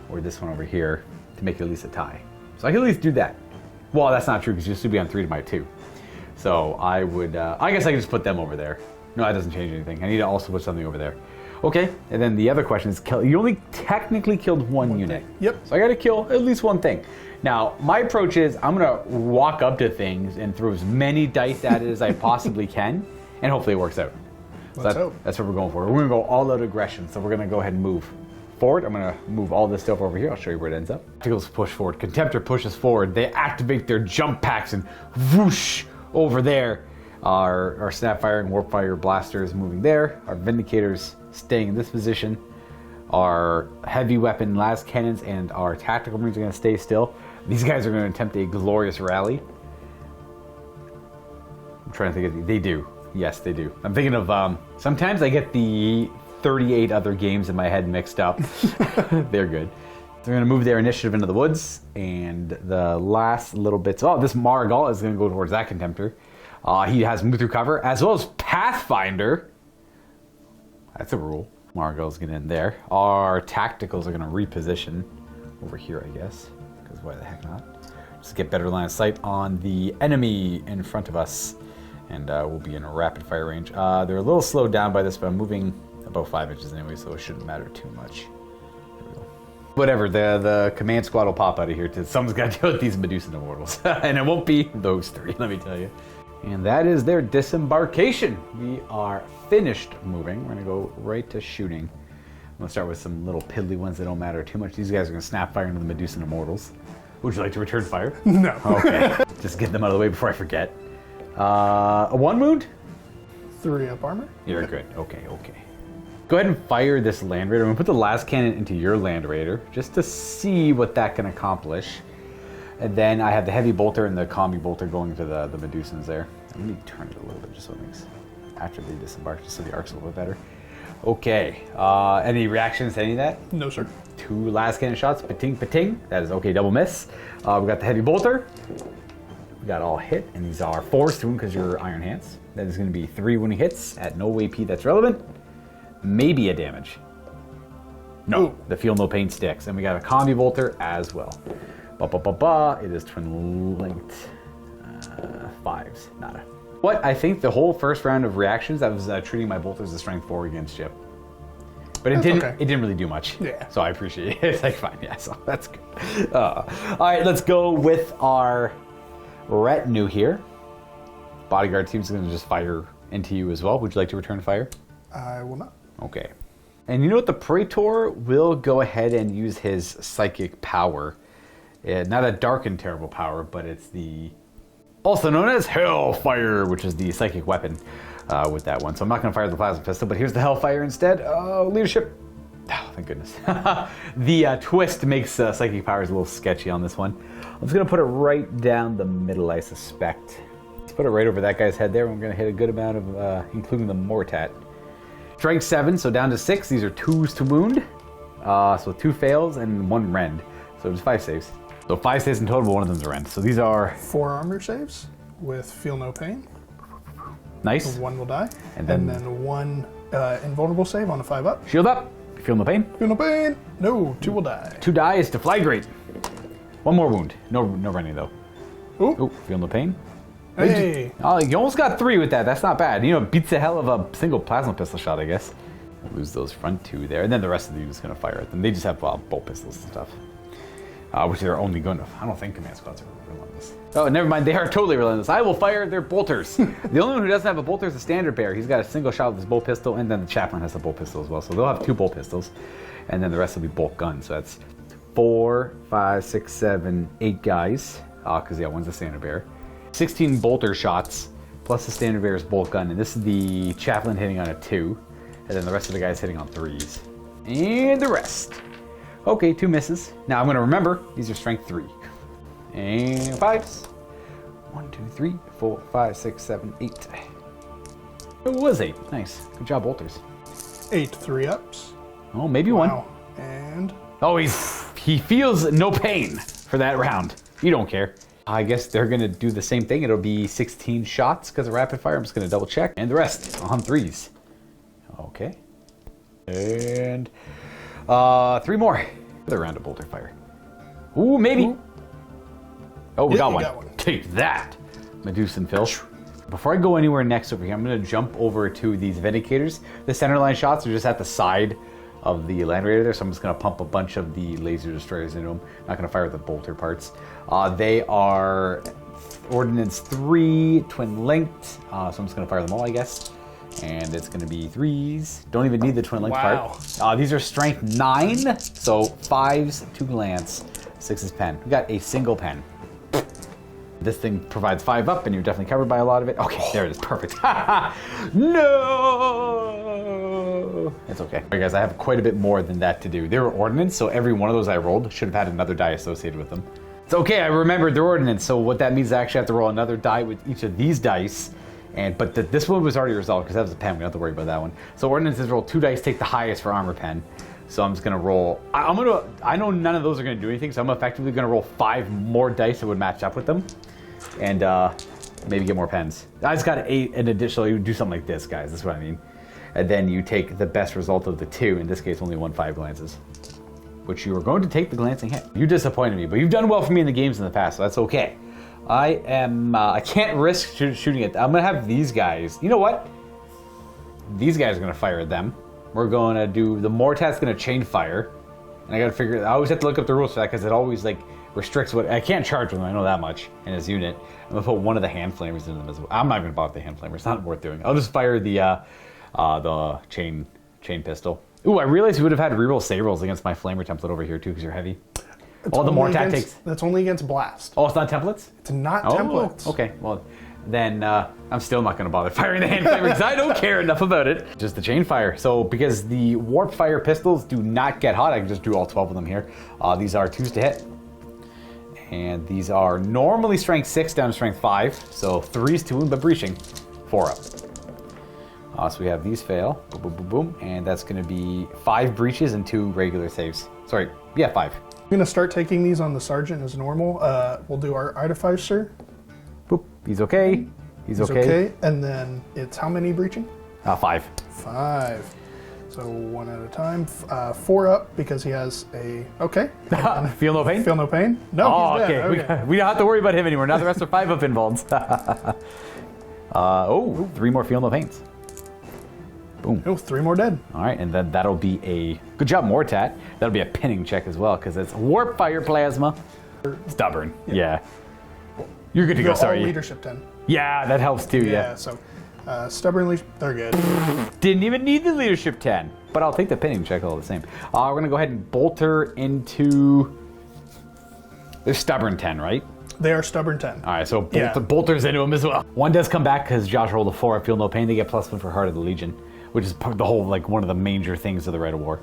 or this one over here to make it at least a tie. So I can at least do that. Well, that's not true because you should be on 3 to my 2. So I would, I guess I can just put them over there. No, that doesn't change anything. I need to also put something over there. Okay, and then the other question is, you only technically killed one unit. Thing. Yep. So I gotta kill at least one thing. Now, my approach is I'm gonna walk up to things and throw as many dice at it as I possibly can, and hopefully it works out. Let's hope. That's what we're going for. We're gonna go all out aggression, so we're gonna go ahead and move forward. I'm gonna move all this stuff over here. I'll show you where it ends up. Tacticals push forward. Contemptor pushes forward. They activate their jump packs and whoosh over there. Our Snapfire and Warpfire blasters moving there. Our Vindicators staying in this position. Our heavy weapon las cannons and our tactical marines are going to stay still. These guys are going to attempt a glorious rally. I'm trying to think of they do. Yes, they do. I'm thinking of sometimes I get the 38 other games in my head mixed up. They're good. They're going to move their initiative into the woods, and the last little bits. Oh, this Marigal is going to go towards that Contemptor. He has move through cover, as well as Pathfinder. That's a rule. Marigal's getting in there. Our Tacticals are going to reposition over here, I guess, because why the heck not? Just get better line of sight on the enemy in front of us, and we'll be in rapid fire range. They're a little slowed down by this, but I'm moving about 5 inches anyway, so it shouldn't matter too much. Whatever, the command squad will pop out of here. Someone's got to deal with these Medusan Immortals. And it won't be those 3, let me tell you. And that is their disembarkation. We are finished moving. We're going to go right to shooting. I'm going to start with some little piddly ones that don't matter too much. These guys are going to snap fire into the Medusan Immortals. Would you like to return fire? No. Okay. Just get them out of the way before I forget. A 1 wound? 3 up armor. You're good. Okay. Go ahead and fire this Land Raider. I'm going to put the last cannon into your Land Raider just to see what that can accomplish. And then I have the Heavy Bolter and the Combi Bolter going to the Medusans there. Let me turn it a little bit just so it makes, after they disembark, just so the arc's a little bit better. Okay. Any reactions to any of that? No, sir. 2 last cannon shots. Pating, pating. That is okay. Double miss. We got the Heavy Bolter. We got all hit. And these are forced wound because you're Iron Hands. That is going to be 3 when he hits at no AP that's relevant. Maybe a damage. No, Ooh. the feel no pain sticks. And we got a Combi Bolter as well. It is twin linked 5s, nada. What? I think the whole first round of reactions, I was treating my bolters as strength 4 against Chip. But it didn't really do much. Yeah. So I appreciate it. It's like, fine, yeah, so that's good. All right, let's go with our retinue here. Bodyguard team's going to just fire into you as well. Would you like to return fire? I will not. Okay. And you know what? The Praetor will go ahead and use his psychic power. Not a dark and terrible power, but it's the also known as Hellfire, which is the psychic weapon with that one. So I'm not going to fire the plasma pistol, but here's the Hellfire instead. Leadership. Oh, thank goodness. The twist makes psychic powers a little sketchy on this one. I'm just going to put it right down the middle, I suspect. Let's put it right over that guy's head there. We're going to hit a good amount of, including the Mortat. Strength 7, so down to 6. These are 2s to wound. So 2 fails and 1 rend. So just 5 saves. So 5 saves in total, but 1 of them's a rend. So these are 4 armor saves with feel no pain. nice. 1 will die. And And then- then 1 invulnerable save on a 5 up. Shield up. Feel no pain. Feel no pain. No, 2 will die. 2 dies to Flagrate. 1 more wound. No rending though. Ooh. Oh, feel no pain. Hey. Oh, you almost got 3 with that. That's not bad. You know, it beats the hell of a single plasma pistol shot, I guess. Lose those front 2 there, and then the rest of you is going to fire at them. They just have bolt pistols and stuff, which they're only going to. I don't think command squads are relentless. Oh, never mind. They are totally relentless. I will fire their bolters. The only one who doesn't have a bolter is the standard bearer. He's got a single shot with his bolt pistol, and then the chaplain has a bolt pistol as well. So they'll have 2 bolt pistols, and then the rest will be bolt guns. So that's 4, 5, 6, 7, 8 guys, because yeah, one's the standard bearer. 16 bolter shots, plus the standard bearer's bolt gun, and this is the chaplain hitting on a 2, and then the rest of the guys hitting on 3s. And the rest. Okay, 2 misses. Now I'm going to remember, these are strength 3. And 5s. 1, 2, 3, 4, 5, 6, 7, 8. It was 8. Nice. Good job, bolters. 8 3 ups. Oh, maybe 1. Wow. And Oh, he feels no pain for that round. You don't care. I guess they're going to do the same thing. It'll be 16 shots because of rapid fire. I'm just going to double check. And the rest on 3s. Okay. And 3 more. Another round of bolter fire. Ooh, maybe. Ooh. Oh, we Yeah, got you one. got one. Take that, Medusan filth. Before I go anywhere next over here, I'm going to jump over to these Vindicators. The center line shots are just at the side of the Land Raider there, so I'm just going to pump a bunch of the laser destroyers into them. Not going to fire the bolter parts. They are Ordnance 3, twin linked, so I'm just going to fire them all, I guess. And it's going to be 3s. Don't even need the twin linked Wow. part. These are strength 9, so 5s, 2 glance, 6s pen. We got a single pen. This thing provides 5 up, and you're definitely covered by a lot of it. Okay, there it is. Perfect. No! It's okay. All right, guys, I have quite a bit more than that to do. They were ordnance, so every one of those I rolled should have had another die associated with them. It's okay, I remembered their ordnance, so what that means is I actually have to roll another die with each of these dice But this one was already resolved because that was a pen. We don't have to worry about that one. So ordnances roll 2 dice, take the highest for armor pen. So I'm just gonna roll. I know none of those are gonna do anything, so I'm effectively gonna roll 5 more dice that would match up with them, and maybe get more pens. I just got 8 an additional. You do something like this, guys. That's what I mean. And then you take the best result of the 2. In this case, only 1 5 glances, which you are going to take the glancing hit. You disappointed me, but you've done well for me in the games in the past, so that's okay. I can't risk shooting it. I'm gonna have these guys. You know what? These guys are gonna fire at them. We're going to do, the Mortat's going to chain fire. And I got to figure, I always have to look up the rules for that because it always like restricts what, I can't charge with them, I know that much, in his unit. I'm going to put one of the hand flamers in them as well. I'm not going to bother the hand flamer, it's not worth doing. I'll just fire the chain pistol. Ooh, I realized you would have had reroll save rolls against my flamer template over here too because you're heavy. All the Mortat takes. That's only against blast. Oh, it's not templates? It's not templates. Okay, well. Then I'm still not going to bother firing the hand flamer because I don't care enough about it. Just the chain fire. So because the warp fire pistols do not get hot, I can just do all 12 of them here. These are 2s to hit. And these are normally strength 6 down to strength 5. So 3s to wound, but breaching 4 up. So we have these fail. Boom, boom, boom, boom. And that's going to be 5 breaches and 2 regular saves. Sorry, yeah, 5. I'm going to start taking these on the sergeant as normal. We'll do our artificer. Boop. He's okay. He's okay. And then it's how many breaching? 5. 5. So 1 at a time. 4 up because he has a... Okay. Feel no pain? Feel no pain? No, oh, he's dead. Okay. We don't have to worry about him anymore. Now the rest are 5 up involved. 3 more feel no pains. Boom. Oh, 3 more dead. All right, and then that'll be a... Good job, Mortat. That'll be a pinning check as well because it's warp fire plasma. Stubborn. Yeah. You're good to go, sorry. Leadership 10. Yeah, that helps too, Yeah, so stubbornly, they're good. Didn't even need the leadership 10, but I'll take the pinning check all the same. We're going to go ahead and bolter into... They're stubborn 10, right? They are stubborn 10. All right, so bolters into them as well. 1 does come back because Josh rolled a 4. I feel no pain. They get +1 for Heart of the Legion, which is the whole, like, one of the major things of the Rite of War.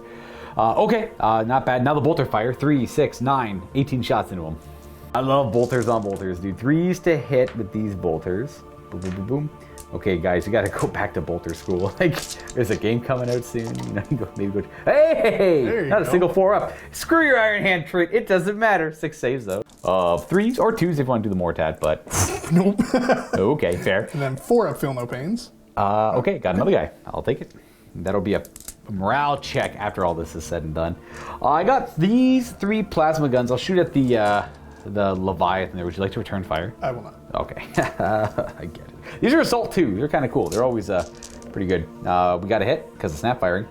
Okay, not bad. Now the bolter fire. 3, 6, 9, 18 shots into them. I love bolters on bolters, dude. 3s to hit with these bolters. Boom, boom, boom, boom. Okay, guys, you got to go back to bolter school. Like, there's a game coming out soon. You know, maybe go. Hey, not a single 4 up. Screw your Iron Hand trait. It doesn't matter. 6 saves though. 3s or 2s if you want to do the Mortat, but nope. Okay, fair. And then 4 up, feel no pains. Okay, got another guy. I'll take it. That'll be a morale check after all this is said and done. I got these 3 plasma guns. I'll shoot at the Leviathan there. Would you like to return fire? I will not. Okay. I get it. These are assault 2. They're kind of cool. They're always pretty good. We got a hit because of snap firing.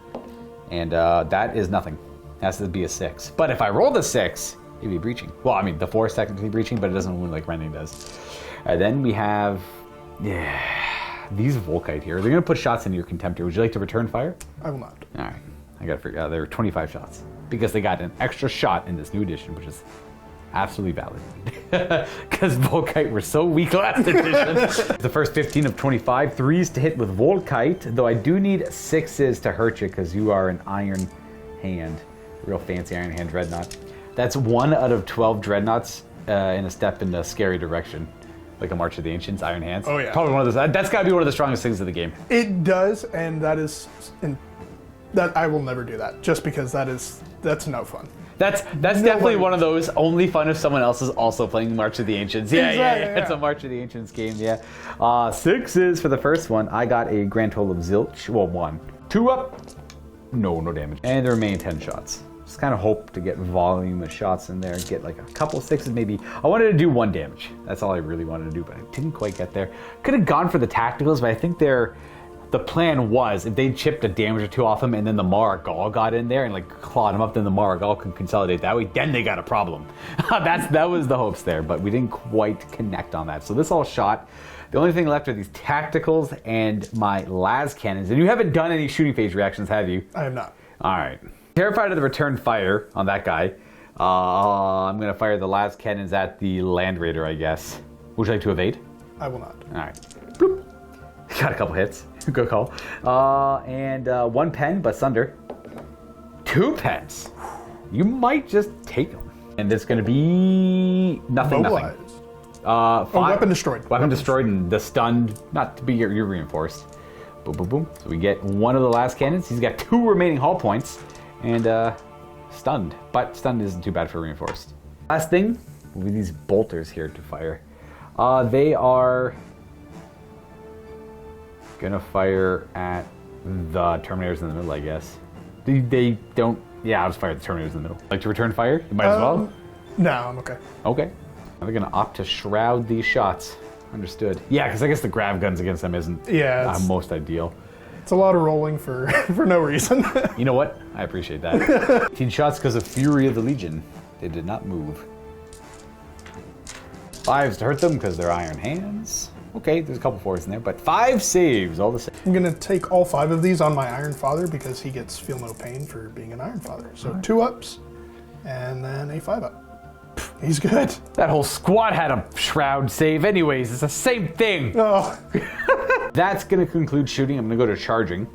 And that is nothing. It has to be a 6. But if I rolled a 6, it'd be breaching. Well, I mean, the 4 is technically breaching, but it doesn't wound like rending does. And then we have... these Volkite here. They're going to put shots into your Contemptor. Would you like to return fire? I will not. All right. I got to figure out. There were 25 shots. Because they got an extra shot in this new edition, which is... absolutely valid. Because Volkite were so weak last edition. The first 15 of 25. 3s to hit with Volkite, though I do need 6s to hurt you because you are an Iron Hand. Real fancy Iron Hand Dreadnought. That's 1 out of 12 Dreadnoughts in a step in a scary direction. Like a March of the Ancients, Iron Hands. Oh yeah. Probably one of those. That's got to be one of the strongest things of the game. It does, and that is... that I will never do that, just because that's no fun. That's definitely one of those only fun if someone else is also playing March of the Ancients. Yeah, exactly, yeah. It's a March of the Ancients game, yeah. 6s for the first one. I got a grand total of zilch. Well, 1. 2 up. No damage. And the remaining 10 shots. Just kind of hope to get volume of shots in there and get like a couple 6s maybe. I wanted to do 1 damage. That's all I really wanted to do, but I didn't quite get there. Could have gone for the tacticals, but I think the plan was if they chipped a damage or 2 off him and then the Maragal got in there and like clawed him up, then the Maragal can consolidate that way, then they got a problem. That was the hopes there, but we didn't quite connect on that. So this all shot. The only thing left are these tacticals and my las cannons. And you haven't done any shooting phase reactions, have you? I have not. All right. Terrified of the return fire on that guy. I'm going to fire the las cannons at the Land Raider, I guess. Would you like to evade? I will not. All right. Bloop. Got a couple hits. Good call. And 1 pen, but Sunder. 2 pens. You might just take them. And it's going to be nothing. Mobilize. 5. weapon destroyed. Weapon destroyed and the stunned, not to be your reinforced. Boom, boom, boom. So we get one of the last cannons. He's got 2 remaining hull points and stunned. But stunned isn't too bad for reinforced. Last thing will be these bolters here to fire. They are gonna fire at the Terminators in the middle, I guess. They don't. Yeah, I'll just fire at the Terminators in the middle. Like to return fire? You might as well. No, I'm okay. Okay. They're gonna opt to shroud these shots. Understood. Yeah, because I guess the grab guns against them isn't most ideal. It's a lot of rolling for for no reason. You know what? I appreciate that. 18 shots because of Fury of the Legion. They did not move. 5s to hurt them because they're iron hands. Okay, there's a couple 4s in there, but 5 saves all the same. I'm gonna take all 5 of these on my Iron Father because he gets feel no pain for being an Iron Father. So 2 ups, and then a 5 up. He's good. That whole squad had a shroud save anyways. It's the same thing. Oh. That's gonna conclude shooting. I'm gonna go to charging.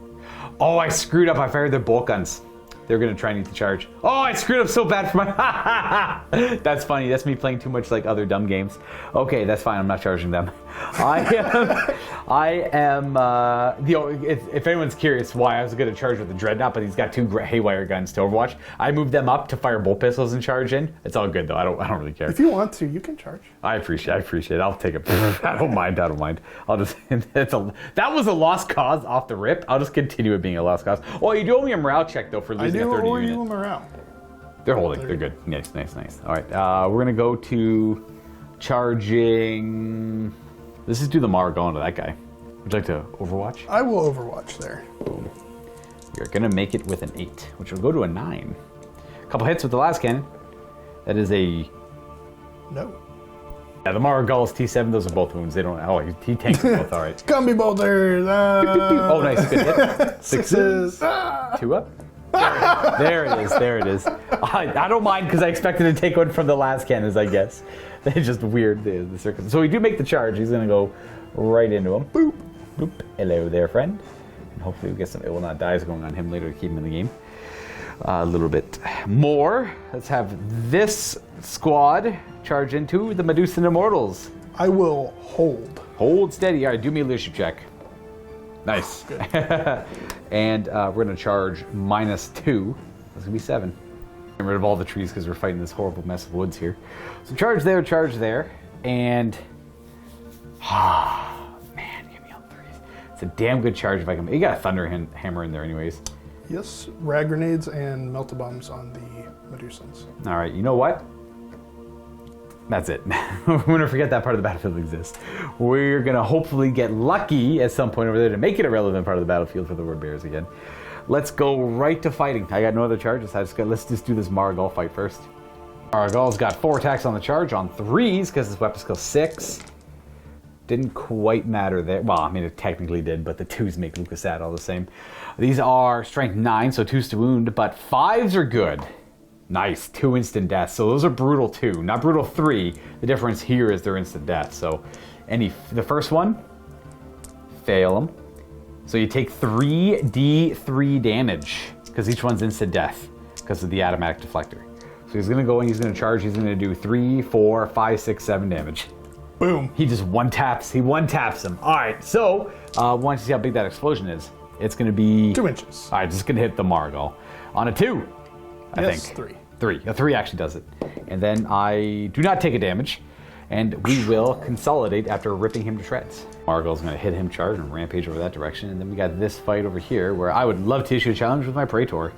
Oh, I screwed up. I fired their bolt guns. They're gonna try and eat the charge. Oh, I screwed up so bad for my. That's funny. That's me playing too much like other dumb games. Okay, that's fine. I'm not charging them. I am. If anyone's curious why I was gonna charge with the Dreadnought, but he's got 2 haywire guns to Overwatch. I moved them up to fire bolt pistols and charge in. It's all good though. I don't really care. If you want to, you can charge. I appreciate it. I'll take it. I don't mind. I'll just. That was a lost cause off the rip. I'll just continue it being a lost cause. Oh, you do owe me a morale check though for losing a 30 unit. You morale. They're holding. They're good. Nice. All right. We're gonna go to charging. Let's just do the Mar going to that guy. Would you like to Overwatch? I will Overwatch there. Boom. You're gonna make it with an 8, which will go to a 9. A couple hits with the last cannon. That is a no. Yeah, the Mara Gull's T7, those are both wounds. They don't. Oh, he tanks them both. All right. Gumby bolters. Oh, nice. Good hit. 6s. 2 up. There it is. I don't mind because I expected to take one from the last cannons, I guess. It's just weird, the circumstance. So we do make the charge. He's going to go right into him. Boop. Boop. Hello there, friend. And hopefully we get some It Will Not Dies going on him later to keep him in the game. A little bit more. Let's have this squad charge into the Medusan Immortals. I will hold. Hold steady. All right, do me a leadership check. Nice. And we're going to charge -2. That's going to be 7. Get rid of all the trees because we're fighting this horrible mess of woods here. So charge there, and... man, give me all 3s. It's a damn good charge if I can... You got a Thunder Hammer in there anyways. Yes, rag grenades and melta bombs on the Medusans. All right, you know what? That's it. We're going to forget that part of the battlefield exists. We're going to hopefully get lucky at some point over there to make it a relevant part of the battlefield for the Word Bears again. Let's go right to fighting. I got no other charges. Let's just do this Maragall fight first. Maragall's got 4 attacks on the charge on 3s because his weapon skill 6. Didn't quite matter there. Well, I mean, it technically did, but the 2s make Luka sad all the same. These are strength 9, so 2s to wound, but 5s are good. Nice, 2 instant deaths. So those are brutal 2, not brutal 3. The difference here is they're instant death. So the first one, fail them. So you take 3d3 damage because each one's instant death because of the automatic deflector. So he's gonna go and he's gonna charge. He's gonna do 3, 4, 5, 6, 7 damage. Boom. He just one-taps. He one-taps him. All right. So once you see how big that explosion is, it's gonna be 2 inches. All right, just gonna hit the Maragall on a 2. I think 3. 3. A 3 actually does it. And then I do not take a damage, and we will consolidate after ripping him to shreds. Maragall's going to hit him, charge, and rampage over that direction. And then we got this fight over here where I would love to issue a challenge with my Praetor.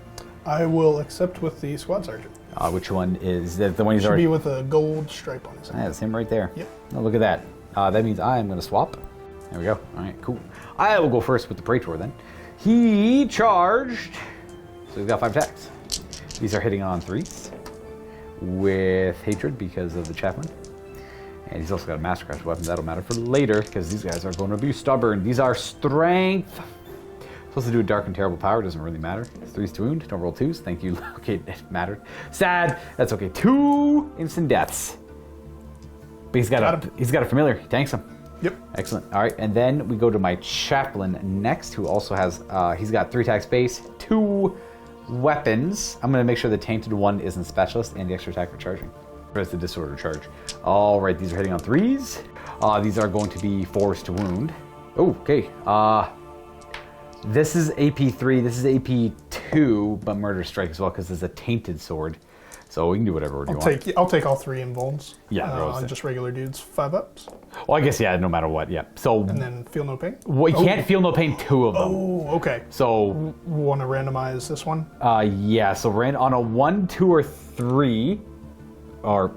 I will accept with the squad sergeant. Which one is that? The one he's Should already... be with a gold stripe on his head. That's him right there. Yep. Oh, look at that. That means I am going to swap. There we go. All right, cool. I will go first with the Praetor then. He charged. So he's got 5 attacks. These are hitting on 3s with hatred because of the Chapman. And he's also got a Mastercraft weapon. That'll matter for later because these guys are going to be stubborn. These are strength. Supposed to do a dark and terrible power. Doesn't really matter. 3s to wound. Don't roll 2s. Thank you. Okay, it mattered. Sad. That's okay. 2 instant deaths. But he's got a familiar. He tanks him. Yep. Excellent. All right, and then we go to my Chaplain next, who also has, he's got 3 attack base, 2 weapons. I'm going to make sure the tainted one isn't specialist and the extra attack for charging. Press the disorder charge. All right, these are hitting on 3s. These are going to be 4s to wound. Oh, okay. This is AP3, this is AP2, but Murder Strike as well, because it's a tainted sword. So we can do whatever you want. I'll take all 3 invulns. Yeah, on just regular dudes, 5-ups. Well, I guess, yeah, no matter what, yeah. So, and then feel no pain? Well, you can't feel no pain 2 of them. Oh, okay. So... Want to randomize this one? Yeah, so on a 1, 2, or 3, or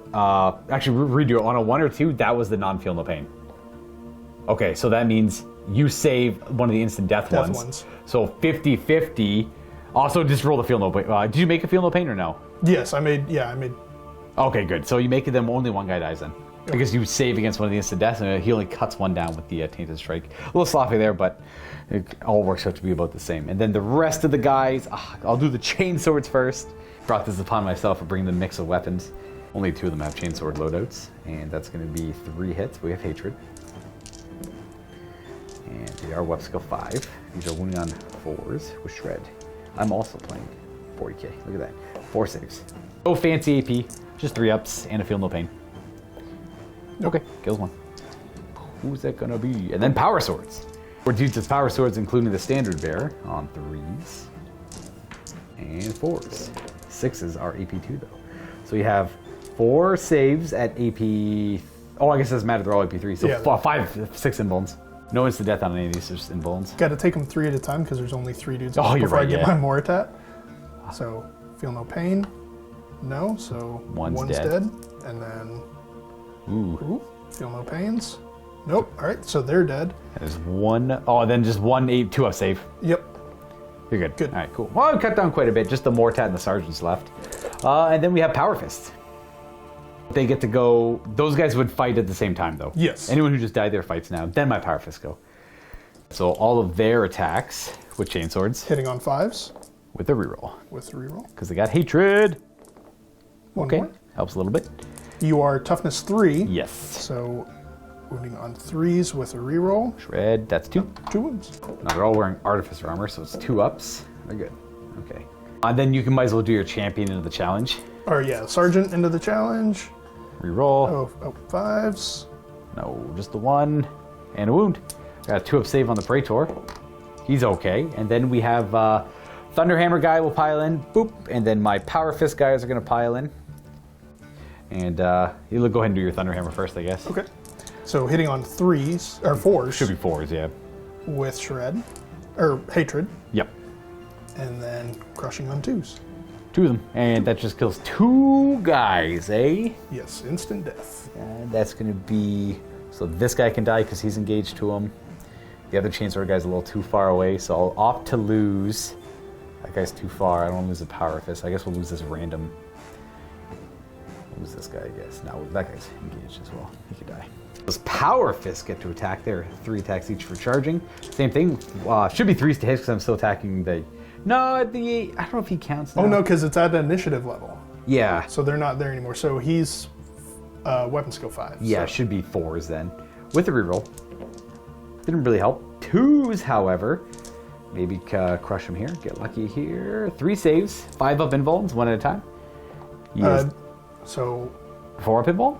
actually redo it, on a 1 or 2, that was the non-feel no pain. Okay, so that means you save one of the instant death ones. So 50-50. Also, just roll the feel no pain. Did you make a feel no pain or no? Yes, I made. Okay, good. So you make it then only one guy dies then. Okay. Because you save against one of the instant deaths, and he only cuts one down with the tainted strike. A little sloppy there, but it all works out to be about the same. And then the rest of the guys, I'll do the chain swords first. Brought this upon myself for bringing the mix of weapons. Only 2 of them have chain sword loadouts, and that's going to be 3 hits. We have hatred. And they are weapon skill 5. These are wounding on 4s with shred. I'm also playing 40k. Look at that. 4 saves. No fancy AP, just 3-ups and a feel no pain. Okay, kills 1. Who's that gonna be? And then power swords. We're dudes with power swords, including the standard bearer on 3s and 4s. 6s are AP2 though. So you have 4 saves at AP. Oh, I guess it doesn't matter. They're all AP3. So yeah, 5, 6 invulns. No instant death on any of these, just invulns. Got to take them 3 at a time because there's only 3 dudes before I get my Moritat. So, feel no pain. No, so one's dead. And then, feel no pains. Nope, all right, so they're dead. And there's 1, then just 1 2-up save. Yep. You're good. Good. All right, cool. Well, I've cut down quite a bit, just the Moritat and the Sergeants left. And then we have Power Fists. They get to go, those guys would fight at the same time though. Yes. Anyone who just died there fights now. Then my Power Fists go. So all of their attacks with chain swords. Hitting on 5s. With a reroll. With a reroll. Because they got hatred. One okay, more. Helps a little bit. You are toughness 3. Yes. So wounding on 3s with a reroll. Shred, that's 2. 2 wounds. Now they're all wearing Artificer armor, so it's 2-ups. They're good. Okay. And then you can might as well do your champion into the challenge. Or yeah, Sergeant into the challenge. Reroll. 5s. No, just the 1. And a wound. Got a 2-up save on the Praetor. He's okay. And then we have Thunderhammer guy will pile in. Boop. And then my Power Fist guys are going to pile in. And you'll go ahead and do your Thunderhammer first, I guess. Okay. So hitting on 3s, or 4s. Should be 4s, yeah. With Shred. Or Hatred. Yep. And then crushing on 2s. 2 of them. And that just kills 2 guys, eh? Yes, instant death. And that's going to be... So this guy can die because he's engaged to him. The other Chainsword guy's a little too far away, so I'll opt to lose. That guy's too far. I don't want to lose a Power Fist. I guess we'll lose this random... Lose this guy, I guess. No, that guy's engaged as well. He could die. Those Power Fists get to attack. They're 3 attacks each for charging. Same thing. Should be 3s to hit because I'm still attacking the... No, I don't know if he counts now. Oh, no, because it's at initiative level. Yeah. So they're not there anymore. So he's weapon skill 5. Yeah, so. Should be 4s then. With a reroll. Didn't really help. 2s, however. Maybe crush him here. Get lucky here. 3 saves. 5-up invulns, 1 at a time. So... 4-up invuln?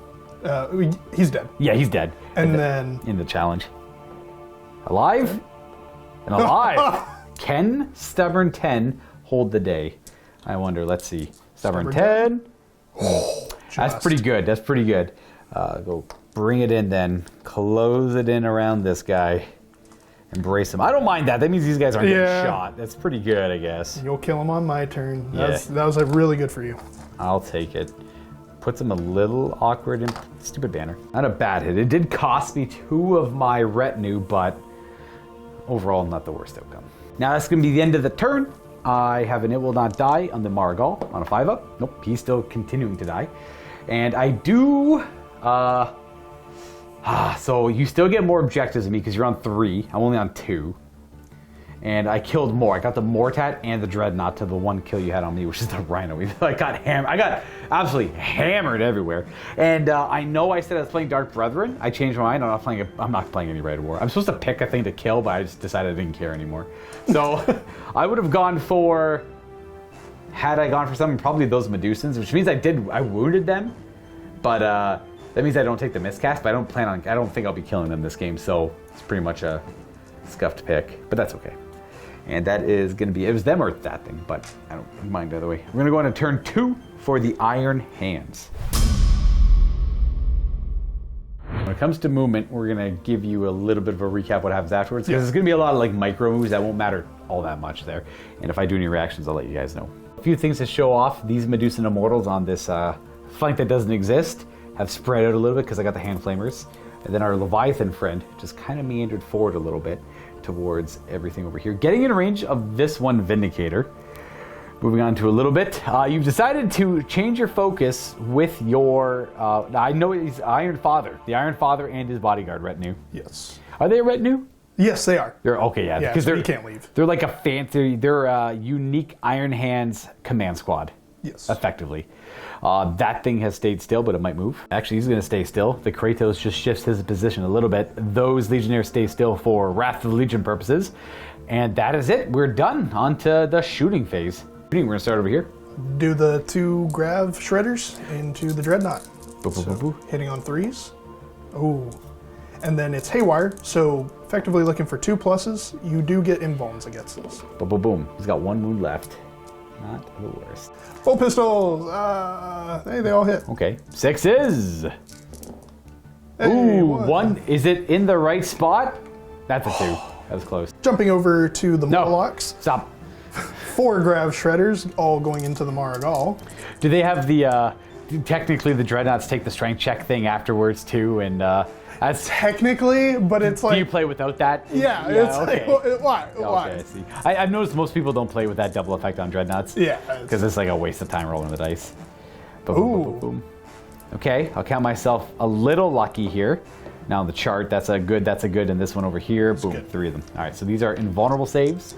He's dead. Yeah, he's dead. And then... In the challenge. Alive? Okay. And alive! Can Stubborn 10 hold the day? I wonder. Let's see. Stubborn 10. That's pretty good. That's pretty good. Go bring it in then. Close it in around this guy. Embrace him. I don't mind that. That means these guys aren't getting shot. That's pretty good, I guess. You'll kill him on my turn. That was really good for you. I'll take it. Puts him a little awkward and stupid banner. Not a bad hit. It did cost me 2 of my retinue, but overall not the worst outcome. Now that's going to be the end of the turn. I have an It Will Not Die on the Margal on a 5-up. Nope, he's still continuing to die. And I do... so you still get more objectives than me because you're on 3. I'm only on 2. And I killed more. I got the Mortat and the Dreadnought to the 1 kill you had on me, which is the Rhino. I got hammered. I got absolutely hammered everywhere. And I know I said I was playing Dark Brethren. I changed my mind. I'm not playing any Red War. I'm supposed to pick a thing to kill, but I just decided I didn't care anymore. So I would have gone for, had I gone for something, probably those Medusans, which means I wounded them. But that means I don't take the miscast, but I don't think I'll be killing them this game, so it's pretty much a scuffed pick, but that's okay. And that is going to be, it was them or that thing, but I don't mind either way. We're going to go on to turn 2 for the Iron Hands. When it comes to movement, we're going to give you a little bit of a recap what happens afterwards, because there's going to be a lot of like micro moves that won't matter all that much there. And if I do any reactions, I'll let you guys know. A few things to show off. These Medusan Immortals on this flank that doesn't exist have spread out a little bit because I got the Hand Flamers. And then our Leviathan friend just kind of meandered forward a little bit towards everything over here. Getting in range of this one Vindicator. Moving on to a little bit. You've decided to change your focus with your, I know he's Iron Father. The Iron Father and his bodyguard retinue. Yes. Are they a retinue? Yes, they are. They're okay, yeah. Yeah, because so you can't leave. They're like a fancy, they're a unique Iron Hands command squad. Yes. Effectively. That thing has stayed still, but it might move. Actually, he's going to stay still. The Kratos just shifts his position a little bit. Those Legionnaires stay still for Wrath of the Legion purposes. And that is it. We're done. On to the shooting phase. We're going to start over here. Do the 2 grav shredders into the dreadnought. Boop, boop, boop, boop. Hitting on 3s. Oh. And then it's haywire, so effectively looking for 2 pluses. You do get invulns against this. Boom, boom, boom. He's got 1 wound left. Not the worst. Full pistols! Hey, they all hit. Okay. 6s! Hey, Ooh, 1. Is it in the right spot? That's a 2. That was close. Jumping over to the No. Morlocks. Stop. 4 grav shredders, all going into the Marigal. Do they have the, technically the Dreadnoughts take the strength check thing afterwards too, and that's... Technically, but it's like... Do you play without that? Yeah, it's okay. like, why? Okay, Why? I see. I've noticed most people don't play with that double effect on Dreadnoughts. Yeah. Because it's like a waste of time rolling the dice. Boom, boom, boom, boom, boom. Okay, I'll count myself a little lucky here. Now on the chart, that's a good, and this one over here, boom, good. 3 of them. All right, so these are invulnerable saves.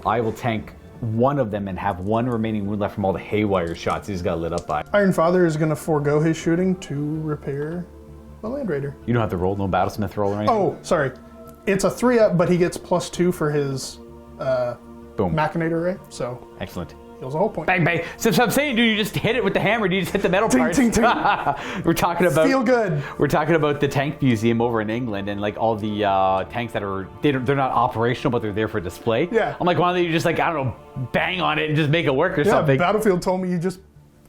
I will tank 1 of them and have 1 remaining wound left from all the haywire shots he's got lit up by. Iron Father is going to forego his shooting to repair the Land Raider. You don't have to roll, no Battlesmith roll or anything? Oh, sorry. It's a 3-up, but he gets +2 for his Boom. Machinator Ray, so Excellent. heals a whole point. Bang, bang. So I'm saying, dude, you just hit it with the hammer. Do you just hit the metal Ting, parts? ting, ting. We're talking about... Feel good. We're talking about the tank museum over in England and like all the tanks that are... They're not operational, but they're there for display. Yeah. I'm like, why don't you just like, I don't know, bang on it and just make it work or Yeah, something? Battlefield told me you just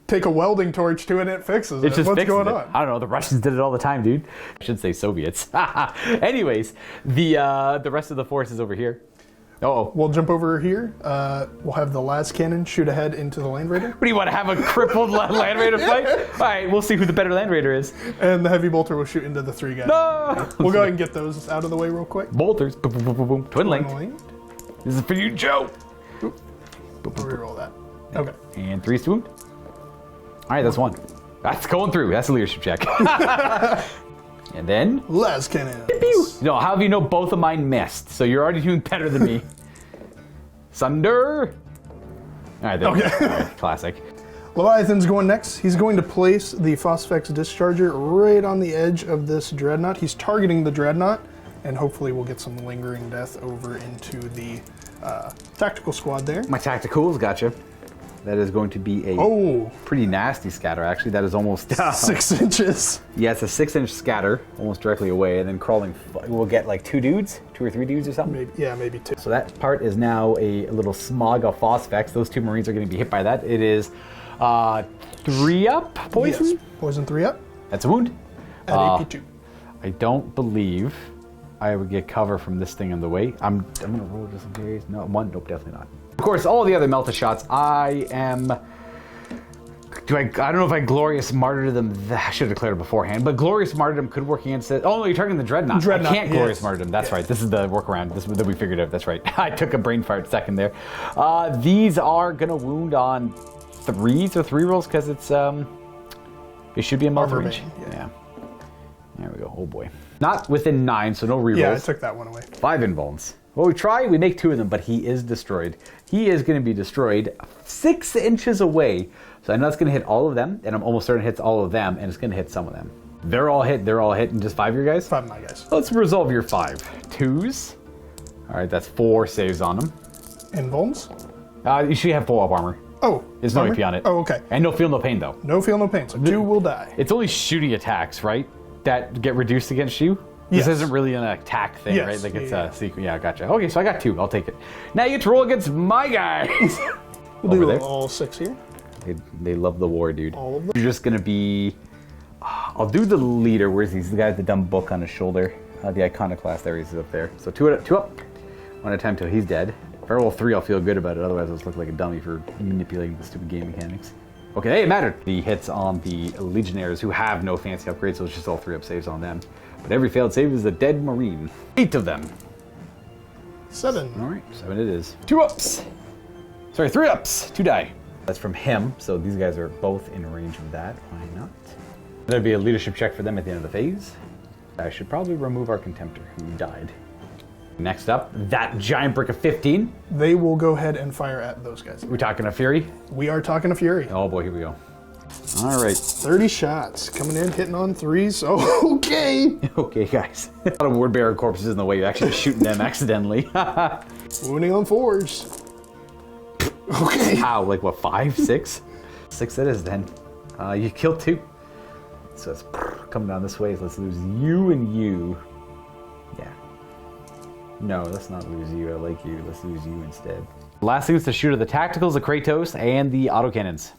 take a welding torch to it and it fixes it. It just What's fixes going it. on? I don't know. The Russians did it all the time, dude. I should say Soviets. Anyways, the rest of the force is over here. Uh-oh. We'll jump over here. We'll have the las cannon shoot ahead into the Land Raider. What do you want to have a crippled Land Raider fight? All right, we'll see who the better Land Raider is. And the Heavy Bolter will shoot into the 3 guys. No! We'll go ahead and get those out of the way real quick. Bolters. Boom, boom, boom, boom, boom. Twin linked. This is for you, Joe. We'll reroll that. Okay. And 3's to wound. All right, that's 1. That's going through. That's a leadership check. And then... Las cannons. No, how have you know both of mine missed? So you're already doing better than me. Sunder. All right, there we go. Okay. All right, classic. Leviathan's going next. He's going to place the Phosphex Discharger right on the edge of this Dreadnought. He's targeting the Dreadnought, and hopefully we'll get some lingering death over into the tactical squad there. My tacticals, gotcha. That is going to be a pretty nasty scatter, actually. That is almost... 6 inches. Yeah, it's a 6-inch scatter, almost directly away, and then crawling, we'll get like 2 dudes, 2 or 3 dudes or something. Maybe, yeah, maybe 2. So that part is now a little smog of Phosphex. Those 2 Marines are going to be hit by that. It is 3-up poison? Yes. Poison 3-up. That's a wound. At AP2. I don't believe I would get cover from this thing in the way. I'm going to roll just in case. No, 1, nope, definitely not. Of course, all the other melta shots, I am... I don't know if I glorious martyrdom. I should have declared it beforehand, but glorious martyrdom could work against it. Oh no, you're targeting the dreadnought. I can't glorious martyrdom. That's right. This is the workaround. This that we figured out. That's right. I took a brain fart second there. These are gonna wound on 3s or 3 rolls because it's it should be a multi range. Yeah. There we go. Oh boy. Not within 9, so no rerolls. Yeah, I took that one away. 5 invulns. Well, we try, we make 2 of them, but he is destroyed. He is going to be destroyed 6 inches away. So I know it's going to hit all of them, and I'm almost certain it hits all of them, and it's going to hit some of them. They're all hit, and just 5 of your guys? 5 of my guys. Let's resolve your 5. 2s. All right, that's 4 saves on them. Invulns? You should have full up armor. Oh. There's no armor? AP on it. Oh, okay. And no feel, no pain, though. No feel, no pain. So 2 will die. It's only shooting attacks, right? That get reduced against you? Yes. This isn't really an attack thing, Yes. right? Like it's Yeah. a secret. Yeah, gotcha. Okay, so I got 2. I'll take it. Now you get to roll against my guys. We'll Over do there. all 6 here. They love the war, dude. All of them. You're just gonna be. I'll do the leader. Where's he? He's the guy with the dumb book on his shoulder. The iconoclast there. He's up there. So 2 up. 1 at a time till he's dead. If I roll 3, I'll feel good about it. Otherwise, I'll just look like a dummy for manipulating the stupid game mechanics. Okay, hey, it mattered. The hits on the legionnaires who have no fancy upgrades, so it's just all 3-up saves on them. But every failed save is a dead marine. 8 of them. 7. All right, 7 it is. 2 ups. Sorry, 3 ups. 2 die. That's from him, so these guys are both in range of that. Why not? There'd be a leadership check for them at the end of the phase. I should probably remove our contemptor, who died. Next up, that giant brick of 15. They will go ahead and fire at those guys. We're talking a Fury. We are talking a Fury. Oh boy, here we go. All right. 30 shots. Coming in, hitting on 3s. Oh, okay. Okay, guys. A lot of word bearer corpses in the way. You're actually just shooting them accidentally. Wounding on 4s. Okay. How? Like what, 5, 6? 6 it is then. You killed 2. So it's coming down this way. So let's lose you and you. Yeah. No, let's not lose you. I like you. Let's lose you instead. Last thing is to shoot at the tacticals, the Kratos, and the autocannons.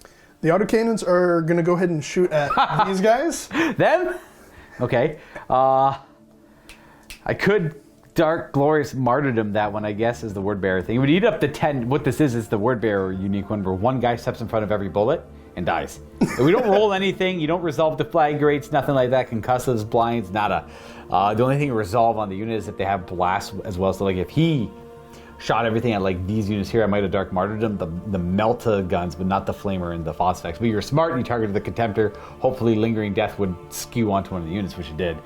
The autocannons are going to go ahead and shoot at these guys. Them? Okay. I could Dark Glorious Martyrdom that one, I guess, is the word bearer thing. It would eat up the 10. What this is the word bearer unique one where one guy steps in front of every bullet and dies. If we don't roll anything, you don't resolve deflagrates, nothing like that, concusses, blinds, nada. The only thing you resolve on the unit is if they have blast as well. So like if he shot everything at like these units here, I might have Dark Martyrdom, the Melta guns, but not the Flamer and the Phosphex. But you're smart and you targeted the Contemptor. Hopefully Lingering Death would skew onto one of the units, which it did.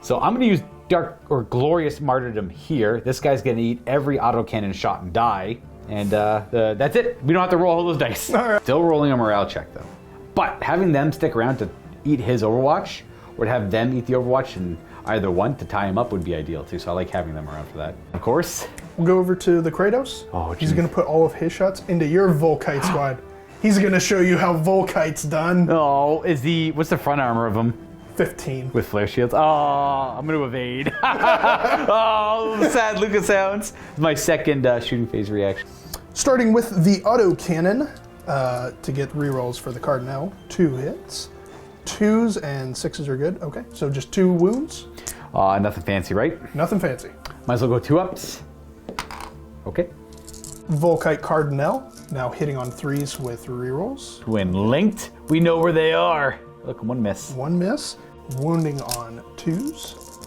So I'm gonna use Dark or Glorious Martyrdom here. This guy's gonna eat every autocannon shot and die. And that's it. We don't have to roll all those dice. All right. Still rolling a morale check though. But having them stick around to eat his Overwatch, or to have them eat the Overwatch and either one to tie him up would be ideal too. So I like having them around for that. Of course. We'll go over to the Kratos. Oh, He's geez. going to put all of his shots into your Volkite squad. He's going to show you how Volkite's done. Oh, what's the front armor of him? 15. With flare shields. Oh, I'm going to evade. Oh, sad Luka sounds. My second shooting phase reaction. Starting with the autocannon to get rerolls for the Cardinal. 2 hits. 2s and 6s are good. Okay, so just 2 wounds. Nothing fancy, right? Nothing fancy. Might as well go 2 ups. Okay. Volkite Cardinal, now hitting on 3s with rerolls. When linked, we know where they are. Look, 1 miss. 1 miss. Wounding on 2s.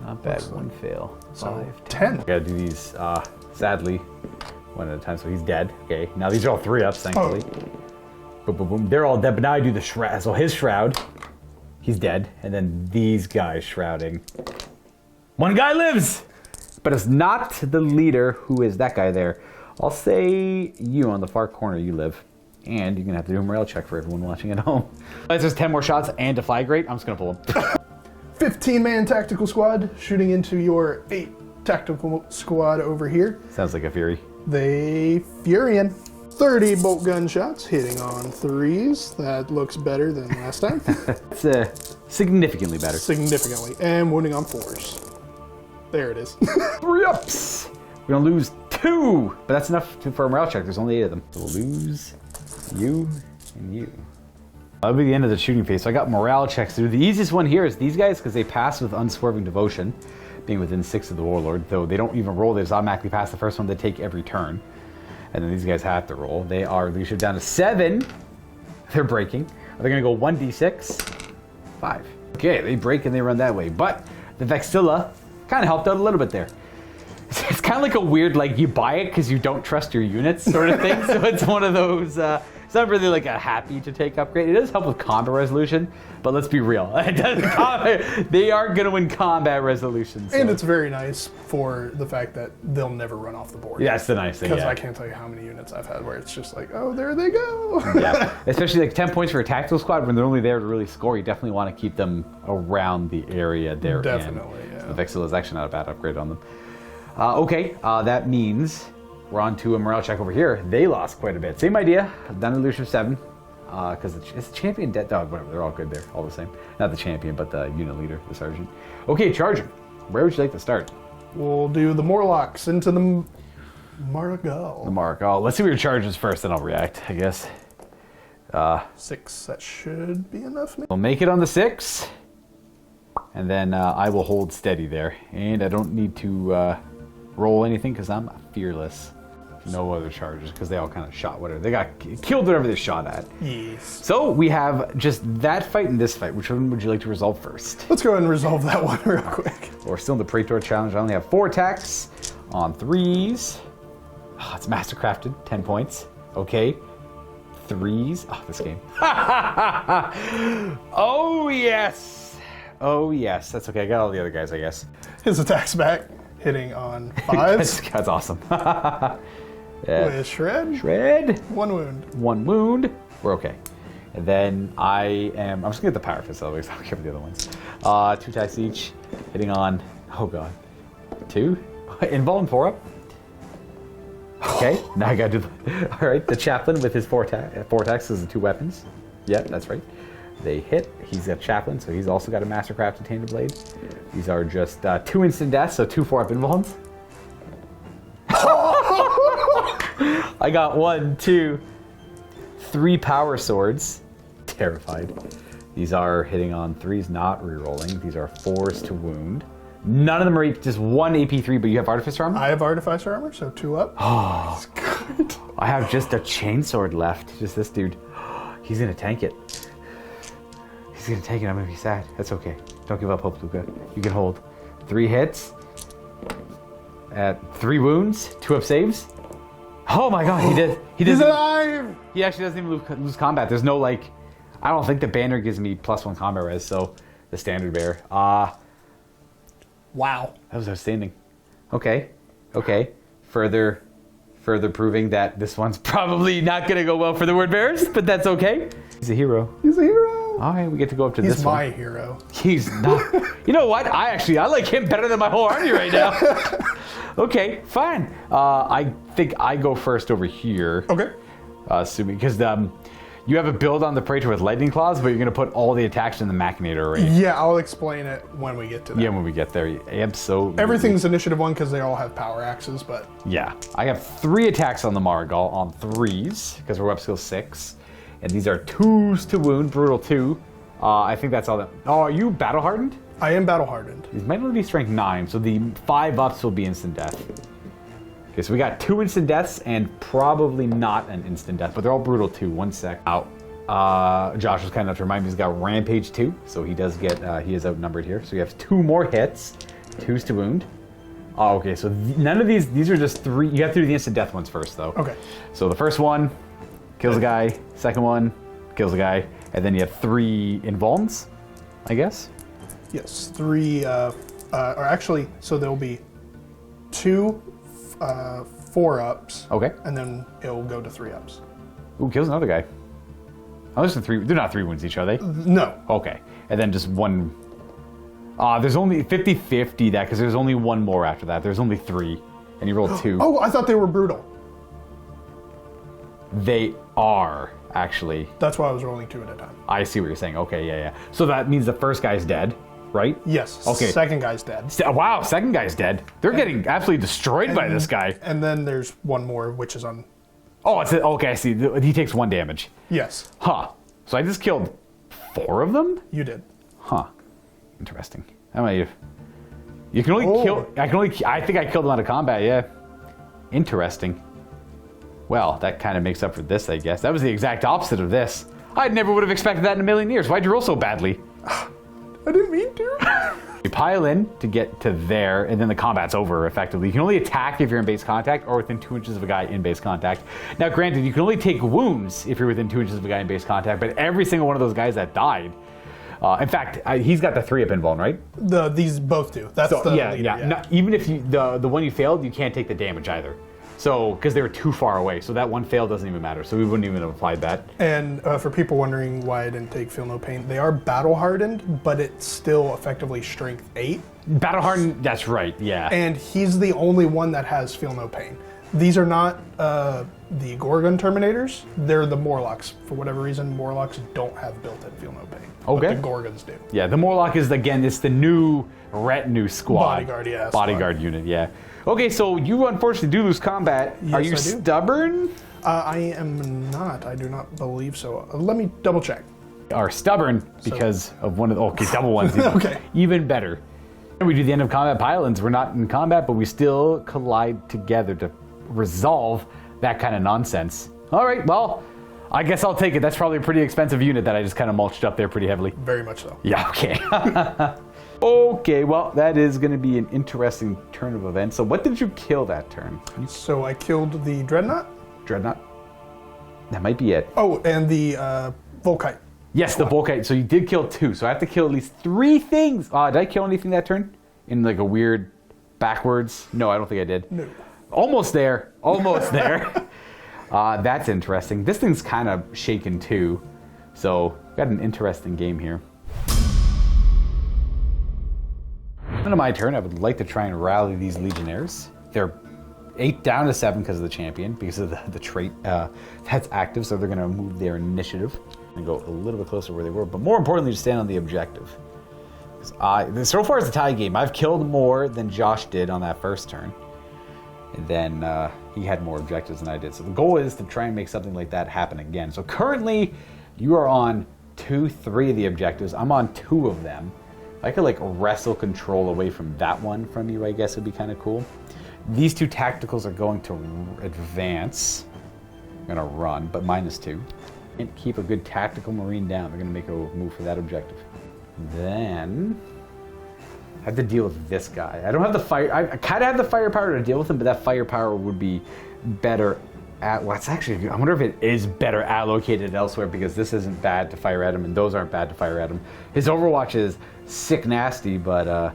Not bad. 1 fail. So 5, 10. Gotta do these, sadly, 1 at a time. So he's dead. Okay. Now these are all 3 ups, thankfully. Boom, boom, boom. They're all dead, but now I do the shroud. So his shroud, he's dead. And then these guys shrouding. 1 guy lives! But it's not the leader who is that guy there. I'll say you on the far corner, you live. And you're gonna have to do a morale check for everyone watching at home. That's just 10 more shots and deflagrate. I'm just gonna pull them. 15-man tactical squad shooting into your 8 tactical squad over here. Sounds like a Fury. They Furion. 30 bolt gun shots hitting on 3s. That looks better than last time. It's significantly better. Significantly. And wounding on 4s. There it is. 3 ups. We're gonna lose 2, but that's enough for a morale check. There's only 8 of them. So we'll lose you and you. That'll be the end of the shooting phase. So I got morale checks to do. The easiest one here is these guys because they pass with unswerving devotion, being within 6 of the warlord. Though they don't even roll, they just automatically pass the first one. They take every turn, and then these guys have to roll. They are leadership down to 7. They're breaking. They're gonna go 1d6, 5. Okay, they break and they run that way. But the Vexilla kind of helped out a little bit there. It's kind of like a weird, like, you buy it because you don't trust your units sort of thing. So it's one of those, it's not really like a happy to take upgrade. It does help with combat resolution, but let's be real. They are going to win combat resolutions. So. And it's very nice for the fact that they'll never run off the board. Yeah, that's the nice thing. Because yeah. I can't tell you how many units I've had where it's just like, oh, there they go. Yeah, especially like 10 points for a tactical squad when they're only there to really score. You definitely want to keep them around the area they're Definitely, in. yeah. The Vexilla is actually not a bad upgrade on them. Okay, that means we're on to a morale check over here. They lost quite a bit. Same idea. I've done a illusion of 7. Because it's the champion, dog, whatever. They're all good there, all the same. Not the champion, but the unit leader, the sergeant. Okay, charging. Where would you like to start? We'll do the Morlocks into the Marigal. The Marigal. Let's see what your charge is first, then I'll react, I guess. 6, that should be enough. We'll make it on the 6. And then I will hold steady there. And I don't need to roll anything because I'm fearless. No other charges because they all kind of shot whatever. They got killed whatever they shot at. Yes. So we have just that fight and this fight. Which one would you like to resolve first? Let's go ahead and resolve that one real quick. We're still in the Praetor challenge. I only have 4 attacks on 3s. Oh, it's mastercrafted, 10 points. Okay. 3s. Oh, this game. Oh, yes. Oh, yes. That's okay. I got all the other guys, I guess. His attack's back, hitting on 5s. That's awesome. With Shred. Shred. 1 wound. 1 wound. We're okay. And then I'm just going to get the Power Fist always. I don't care for the other ones. 2 attacks each. Hitting on, oh god. 2. Invuln 4 up. Okay, now I got to do all right, the Chaplain with his 4 attacks is the 2 weapons. Yeah, that's right. They hit. He's got Chaplain, so he's also got a Mastercrafted Tainted Blade. These are just 2 instant deaths, so 2 4-up Invulns. I got 1, 2, 3 power swords. Terrified. These are hitting on 3s, not rerolling. These are 4s to wound. None of them are just 1 AP3, but you have Artificer Armor? I have Artificer Armor, so 2 up. Oh, that's good. I have just a chainsword left. Just this dude. He's gonna tank it. He's gonna tank it. I'm gonna be sad. That's okay. Don't give up hope, Luka. You can hold. 3 hits. At 3 wounds, 2 up saves. Oh my god, he did. He's alive! He actually doesn't even lose combat. There's no, like, I don't think the banner gives me +1 combat res, so the standard bear. Wow. That was outstanding. Okay. Okay. Further proving that this one's probably not gonna go well for the word bearers, but that's okay. He's a hero. He's a hero. All right, we get to go up to this one. He's my hero. He's not. You know what? I like him better than my whole army right now. Okay, fine. I think I go first over here. Okay. Assuming, because you have a build on the Praetor with Lightning Claws, but you're going to put all the attacks in the Machinator array. Yeah, I'll explain it when we get to that. Yeah, when we get there. Absolutely. Everything's initiative 1 because they all have power axes, but... Yeah. I have 3 attacks on the Marigal on 3s, because we're up skill 6. And these are 2s to wound, brutal 2. I think that's all that... Oh, are you battle hardened? I am battle hardened. These might only be strength 9, so the 5 ups will be instant death. Okay, so we got 2 instant deaths and probably not an instant death, but they're all brutal 2. 1 sec. Out. Josh was kind enough to remind me he's got Rampage 2, so he does get, he is outnumbered here. So we have 2 more hits, 2s to wound. Oh, okay, so none of these are just 3. You have to do the instant death ones first, though. Okay. So the first one kills a guy, second one kills a guy, and then you have 3 invulns, I guess? Yes, 3, or actually, so there'll be 2 4-ups. Okay. And then it'll go to 3-ups. Ooh, kills another guy. Oh, there's 3. They're not 3 wounds each, are they? No. Okay. And then just 1. There's only 50-50 that, because there's only 1 more after that. There's only 3. And you rolled 2. Oh, I thought they were brutal. They are, actually. That's why I was rolling 2 at a time. I see what you're saying. Okay, yeah. So that means the first guy's dead, right? Yes. Okay. Second guy's dead. Wow, second guy's dead. They're getting absolutely destroyed by this guy. And then there's 1 more, which is on... Oh, okay, I see. He takes 1 damage. Yes. Huh. So I just killed 4 of them? You did. Huh. Interesting. How many? You can only kill... I think I killed them out of combat, yeah. Interesting. Well, that kind of makes up for this, I guess. That was the exact opposite of this. I never would have expected that in a million years. Why'd you roll so badly? I didn't mean to. You pile in to get to there, and then the combat's over, effectively. You can only attack if you're in base contact or within 2 inches of a guy in base contact. Now, granted, you can only take wounds if you're within 2 inches of a guy in base contact, but every single one of those guys that died... in fact, he's got the 3-up invuln, right? These both do. That's the leader, yeah. No, even if the one you failed, you can't take the damage either. So, because they were too far away. So that one fail doesn't even matter. So we wouldn't even have applied that. And for people wondering why I didn't take Feel No Pain, they are battle hardened, but it's still effectively strength 8. Battle hardened, that's right, yeah. And he's the only one that has Feel No Pain. These are not the Gorgon Terminators. They're the Morlocks. For whatever reason, Morlocks don't have built-in Feel No Pain. Okay. But the Gorgons do. Yeah, the Morlock is, again, it's the new retinue squad. Bodyguard, yeah. Bodyguard unit, yeah. Okay, so you unfortunately do lose combat. Yes, Are you I do. stubborn? I am not. I do not believe so. Let me double check. Are stubborn because of one of the, okay, double ones. Okay. Even better. We do the end of combat pylons. We're not in combat, but we still collide together to resolve that kind of nonsense. All right, well, I guess I'll take it. That's probably a pretty expensive unit that I just kind of mulched up there pretty heavily. Very much so. Yeah, okay. Okay, well, that is going to be an interesting turn of events. So what did you kill that turn? So I killed the Dreadnought. Dreadnought? That might be it. Oh, and the Volkite. Yes, the Volkite. So you did kill 2. So I have to kill at least 3 things. Did I kill anything that turn? In like a weird backwards? No, I don't think I did. No. Almost there. Almost there. That's interesting. This thing's kind of shaken too. So got an interesting game here. On my turn, I would like to try and rally these Legionnaires. They're 8 down to 7 because of the champion, because of the trait that's active, so they're going to move their initiative and go a little bit closer to where they were, but more importantly, to stand on the objective. So far it's a tie game. I've killed more than Josh did on that first turn, and then he had more objectives than I did. So the goal is to try and make something like that happen again. So currently, you are on 2-3 of the objectives. I'm on 2 of them. I could like wrestle control away from that one from you, I guess would be kind of cool. These 2 tacticals are going to advance. I'm going to run, but -2. And keep a good tactical marine down. They're going to make a move for that objective. Then I have to deal with this guy. I don't have the fire. I kind of have the firepower to deal with him, but that firepower would be better at. Well, it's actually. I wonder if it is better allocated elsewhere, because this isn't bad to fire at him, and those aren't bad to fire at him. His Overwatch is sick nasty, but I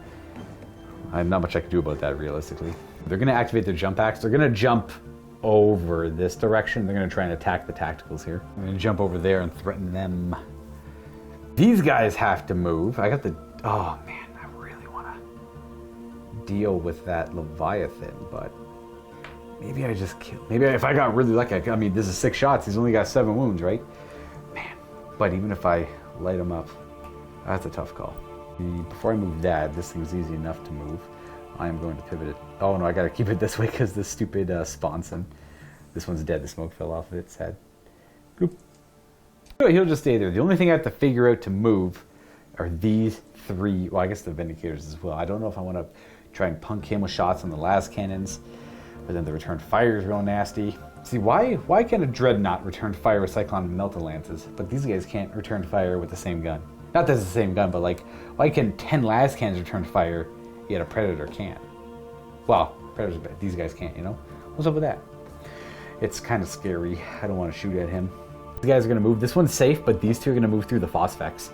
have not much I can do about that realistically. They're going to activate their jump axe. They're going to jump over this direction. They're going to try and attack the tacticals here. I'm going to jump over there and threaten them. These guys have to move. I got the... Oh, man, I really want to deal with that Leviathan, but maybe I just kill... Maybe if I got really lucky, I mean, this is 6 shots. He's only got 7 wounds, right? Man, but even if I light him up, that's a tough call. Before I move that, this thing's easy enough to move. I am going to pivot it. Oh no, I gotta keep it this way because this stupid sponson. This one's dead. The smoke fell off of its head. Boop. He'll just stay there. The only thing I have to figure out to move are these 3. Well, I guess the Vindicators as well. I don't know if I want to try and punk him with shots on the last cannons, but then the return fire is real nasty. See, why can a Dreadnought return fire with Cyclone and Melta Lances, but these guys can't return fire with the same gun? Not that it's the same gun, but like, why can 10 las cannons return fire, yet a Predator can't? Well, Predators, these guys can't, you know? What's up with that? It's kind of scary. I don't want to shoot at him. These guys are going to move. This one's safe, but these 2 are going to move through the Phosphex.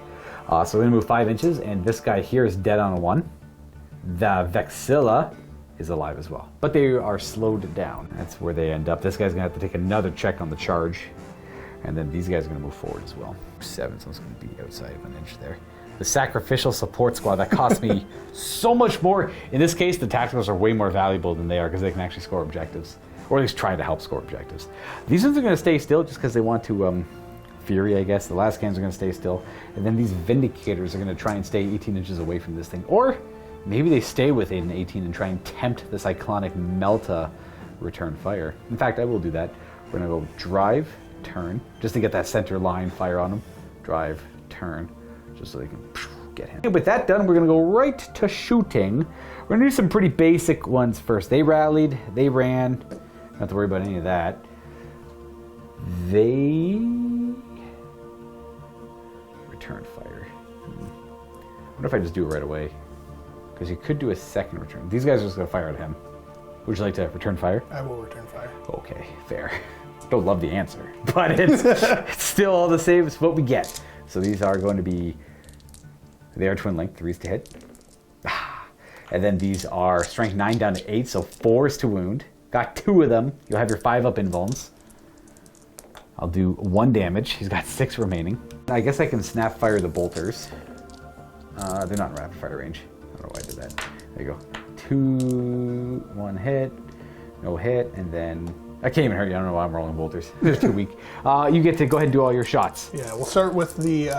So we're going to move 5 inches, and this guy here is dead on a 1. The Vexilla is alive as well, but they are slowed down. That's where they end up. This guy's going to have to take another check on the charge, and then these guys are going to move forward as well. 7, so it's going to be outside of 1 inch there. The Sacrificial Support Squad, that cost me so much more. In this case, the tacticals are way more valuable than they are because they can actually score objectives, or at least try to help score objectives. These ones are going to stay still just because they want to Fury, I guess. The last cans are going to stay still, and then these Vindicators are going to try and stay 18 inches away from this thing, or maybe they stay within 18 and try and tempt the Cyclonic Melta return fire. In fact, I will do that. We're going to go drive, turn, just to get that center line fire on them. Drive, turn, just so they can get him. And with that done, we're going to go right to shooting. We're going to do some pretty basic ones first. They rallied, they ran. Don't have to worry about any of that. They return fire. I wonder if I just do it right away, because you could do a second return. These guys are just going to fire at him. Would you like to return fire? I will return fire. Okay, fair. Don't love the answer, but it's still all the same. It's what we get. So these are going to be, they are twin link, 3s to hit. And then these are strength 9 down to 8, so 4s to wound. Got 2 of them. You'll have your 5 up invulns. I'll do 1 damage. He's got 6 remaining. I guess I can snap fire the bolters. They're not in rapid fire range. I don't know why I did that. There you go. 2, 1 hit. No hit, and then I can't even hurt you. I don't know why I'm rolling bolters. They're too weak. You get to go ahead and do all your shots. Yeah, we'll start with the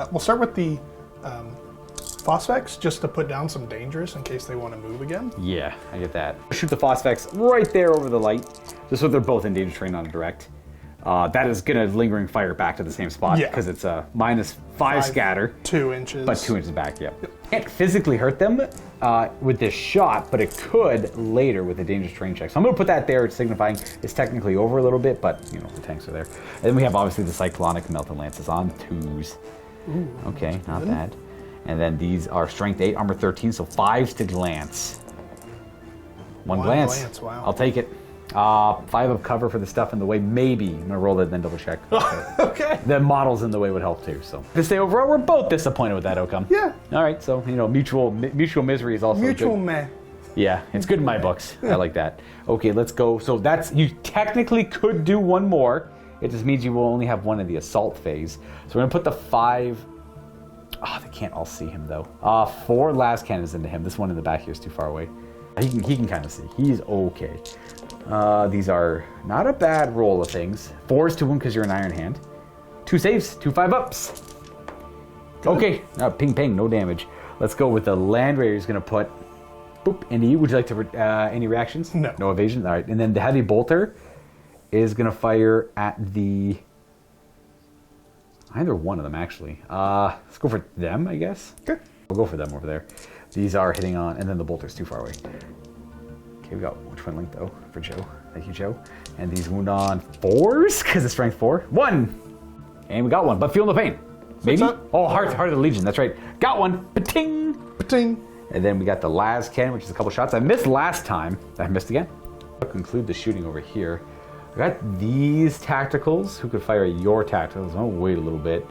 Phosphex, just to put down some dangerous in case they want to move again. Yeah, I get that. Shoot the Phosphex right there over the light, just so they're both in danger terrain on a direct. That is gonna lingering fire back to the same spot because it's a -5 scatter. 2 inches. But 2 inches back, yep. Can't physically hurt them with this shot, but it could later with a dangerous terrain check. So I'm gonna put that there, signifying it's technically over a little bit, but you know, the tanks are there. And then we have obviously the Cyclonic Melting Lances on 2s. Ooh, okay, not bad. And then these are Strength 8, Armor 13, so 5s to glance. One glance. Wow. I'll take it. 5 of cover for the stuff in the way, maybe. I'm gonna roll it and then double check. Okay. The models in the way would help too, so. To say overall, we're both disappointed with that outcome. Yeah. All right, so, you know, mutual misery is also Mutual good. meh. Yeah, it's good in my books. I like that. Okay, let's go. So that's, you technically could do one more. It just means you will only have one in the assault phase. So we're gonna put the 5, they can't all see him though. 4 las cannons into him. This one in the back here is too far away. He can kind of see. He's okay. These are not a bad roll of things. 4s to wound because you're an iron hand. 2 saves, 2 5-ups. Okay, ping ping, no damage. Let's go with the Land Raider. He's gonna put boop into you. Would you like to any reactions? No. No evasion. All right, and then the Heavy Bolter is gonna fire at the either one of them actually. Let's go for them, I guess. Okay. We'll go for them over there. These are hitting on, and then the bolter's too far away. Okay, we got Twin Link though for Joe. Thank you, Joe. And these wound on 4s because it's strength 4. 1, and we got one, but feel no pain. Maybe. Oh, Heart of the Legion. That's right. Got one. Pating. Pating. And then we got the las cannon, which is a couple shots. I missed last time. I missed again. I'll conclude the shooting over here. I got these tacticals who could fire your tacticals. I'll wait a little bit.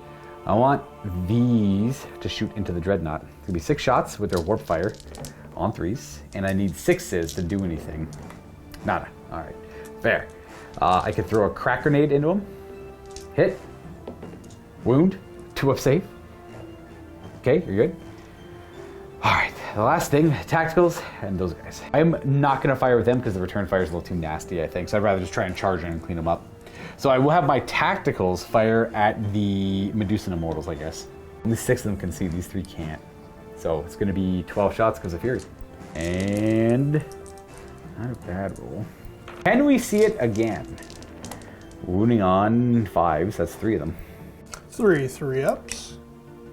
I want these to shoot into the Dreadnought. It's gonna be 6 shots with their warp fire on 3s, and I need 6s to do anything. Nada. All right, fair. I could throw a crack grenade into them. Hit. Wound. 2 up save. Okay, you're good. All right, the last thing, tacticals, and those guys. I'm not gonna fire with them because the return fire is a little too nasty, I think. So I'd rather just try and charge in and clean them up. So I will have my tacticals fire at the Medusan Immortals, I guess. Only 6 of them can see, these 3 can't. So it's gonna be 12 shots because of Fury. And not a bad roll. Can we see it again? Wounding on 5s, that's 3 of them. 3 3-ups.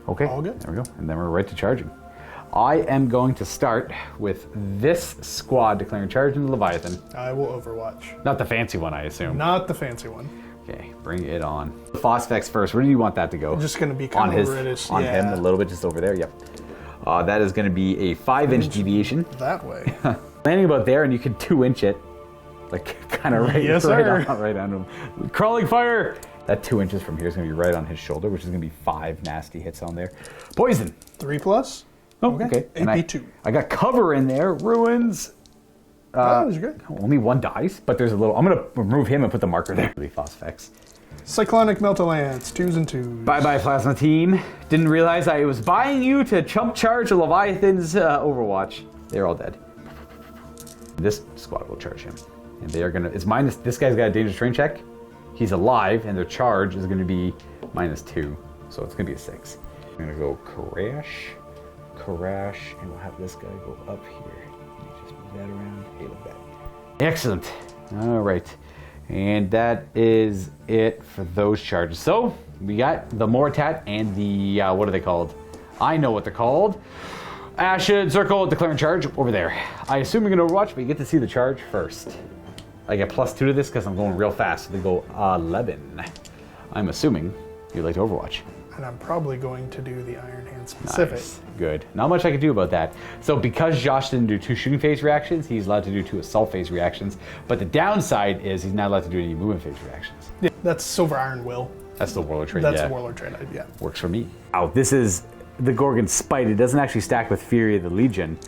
Okay, all good. There we go, and then we're right to charging. I am going to start with this squad declaring charge into Leviathan. I will Overwatch. Not the fancy one, I assume. Not the fancy one. Okay, bring it on. The Phosphex first. Where do you want that to go? Just going to be kind of reddish. On him, a little bit, just over there. Yep. That is going to be a 5-inch deviation. That way. Landing about there, and you can 2-inch it, like kind of right, yes, right on him. Crawling fire. That 2 inches from here is going to be right on his shoulder, which is going to be 5 nasty hits on there. Poison. 3+. Oh, okay. And AP2. I got cover in there. Ruins. That was good. Only 1 dice, but there's a little. I'm gonna remove him and put the marker there. Phosphex. Cyclonic Meltalance, 2s and 2s. Bye bye, Plasma Team. Didn't realize I was buying you to chump charge a Leviathan's Overwatch. They're all dead. This squad will charge him, and they are gonna. It's minus. This guy's got a dangerous terrain check. He's alive, and their charge is gonna be -2, so it's gonna be a 6. I'm gonna go crash, and we'll have this guy go up here. Just move that around. Hey, look at that. Excellent. All right. And that is it for those charges. So we got the Mortat and the, what are they called? I know what they're called. Ashen Circle declaring charge over there. I assume you're going to Overwatch, but you get to see the charge first. I get +2 to this because I'm going real fast. So they go 11. I'm assuming you like to Overwatch. And I'm probably going to do the Iron Hand specific. Nice. Good. Not much I can do about that. So because Josh didn't do 2 shooting phase reactions, he's allowed to do 2 assault phase reactions. But the downside is he's not allowed to do any movement phase reactions. Yeah, that's Silver Iron Will. That's the Warlord trait. That's the Warlord trait, yeah. Works for me. Oh, this is the Gorgon Spite. It doesn't actually stack with Fury of the Legion,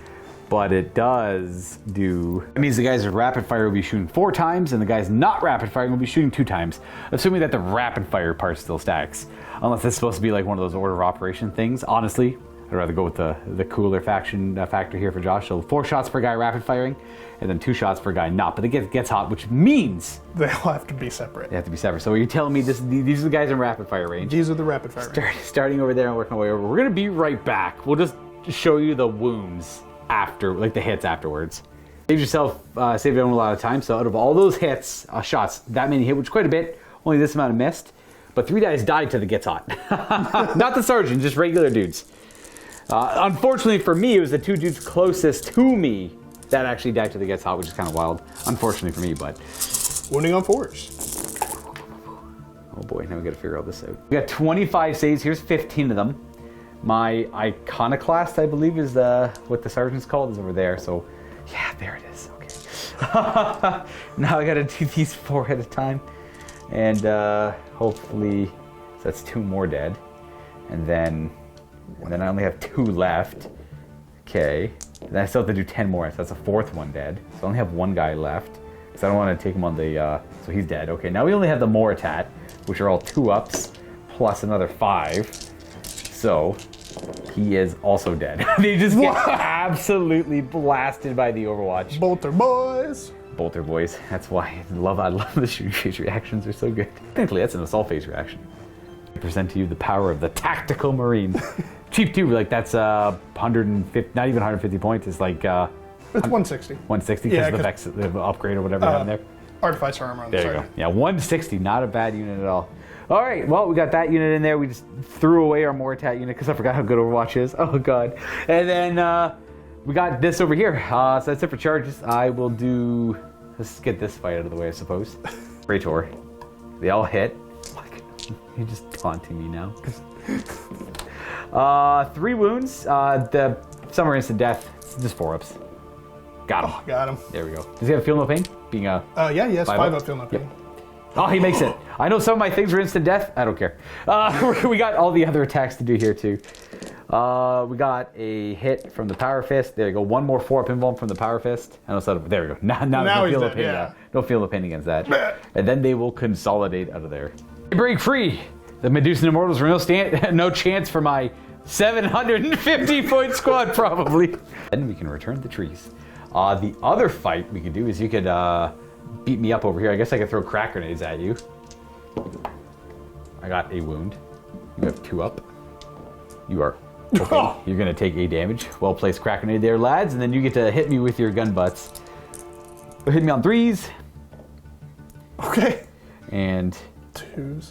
but it does do. It means the guys with rapid fire will be shooting 4 times, and the guys not rapid firing will be shooting 2 times, assuming that the rapid fire part still stacks. Unless it's supposed to be like one of those order of operation things. Honestly, I'd rather go with the cooler faction factor here for Josh. So 4 shots per guy rapid firing, and then 2 shots per guy not. But it gets hot, which means They'll have to be separate. they have to be separate. So you're telling me these are the guys in rapid fire range. These are the rapid fire. Starting over there and working our way over. We're gonna be right back. We'll just show you the wounds after, like the hits afterwards. Save everyone a lot of time. So out of all those hits, shots, that many hit, which is quite a bit. Only this amount of missed, but 3 guys died to the gets hot. Not the sergeant, just regular dudes. Unfortunately for me, it was the 2 dudes closest to me that actually died to the gets hot, which is kind of wild. Unfortunately for me, but Wounding on 4s. oh boy, now we gotta figure all this out. We got 25 saves, here's 15 of them. My iconoclast, I believe, is what the sergeant's called, is over there. So yeah, there it is, okay. Now I gotta do these 4 at a time. And hopefully, so that's 2 more dead. And then I only have 2 left. Okay. Then I still have to do 10 more, so that's a 4th one dead. So I only have 1 guy left. So I don't want to take him on the, so he's dead. Okay, now we only have the Moritat, which are all 2-ups, plus another 5. So he is also dead. They just get absolutely blasted by the Overwatch. Bolter boys. Bolter boys. That's why I love the shooting phase reactions. They're so good. Technically, that's an assault phase reaction. I present to you the power of the tactical marine. Cheap too. Like that's 150, not even 150 points. It's like It's 160. 160 because of the Vex, the upgrade or whatever they have in there. Artificer armor on the There you side. go. Yeah, 160. Not a bad unit at all. All right. Well, we got that unit in there. We just threw away our Moritat unit because I forgot how good Overwatch is. Oh god. And then we got this over here. So that's it for charges. I will do. Let's get this fight out of the way, I suppose. Praetor. They all hit. You're just taunting me now. 3 wounds. Some are instant death. Just 4-ups. Got him. Oh, got him. There we go. Does he have feel no pain? Being a Yeah, he has 5 up, feel no pain. Yep. Oh, he makes it. I know some of my things are instant death. I don't care. We got all the other attacks to do here too. We got a hit from the Power Fist. There you go. 1 more 4-up invuln from the Power Fist. And there we go. Now Now he's feel no dead, pain. yeah. Don't feel no pain against that. And then they will consolidate out of there. Break free. The Medusan Immortals were no chance for my 750-point squad, probably. Then we can return the trees. The other fight we could do is you could beat me up over here. I guess I could throw crack grenades at you. I got a wound. You have 2 up. You are okay. You're gonna take a damage. Well placed crack grenade there, lads. And then you get to hit me with your gun butts. Hit me on 3s. Okay. And 2s.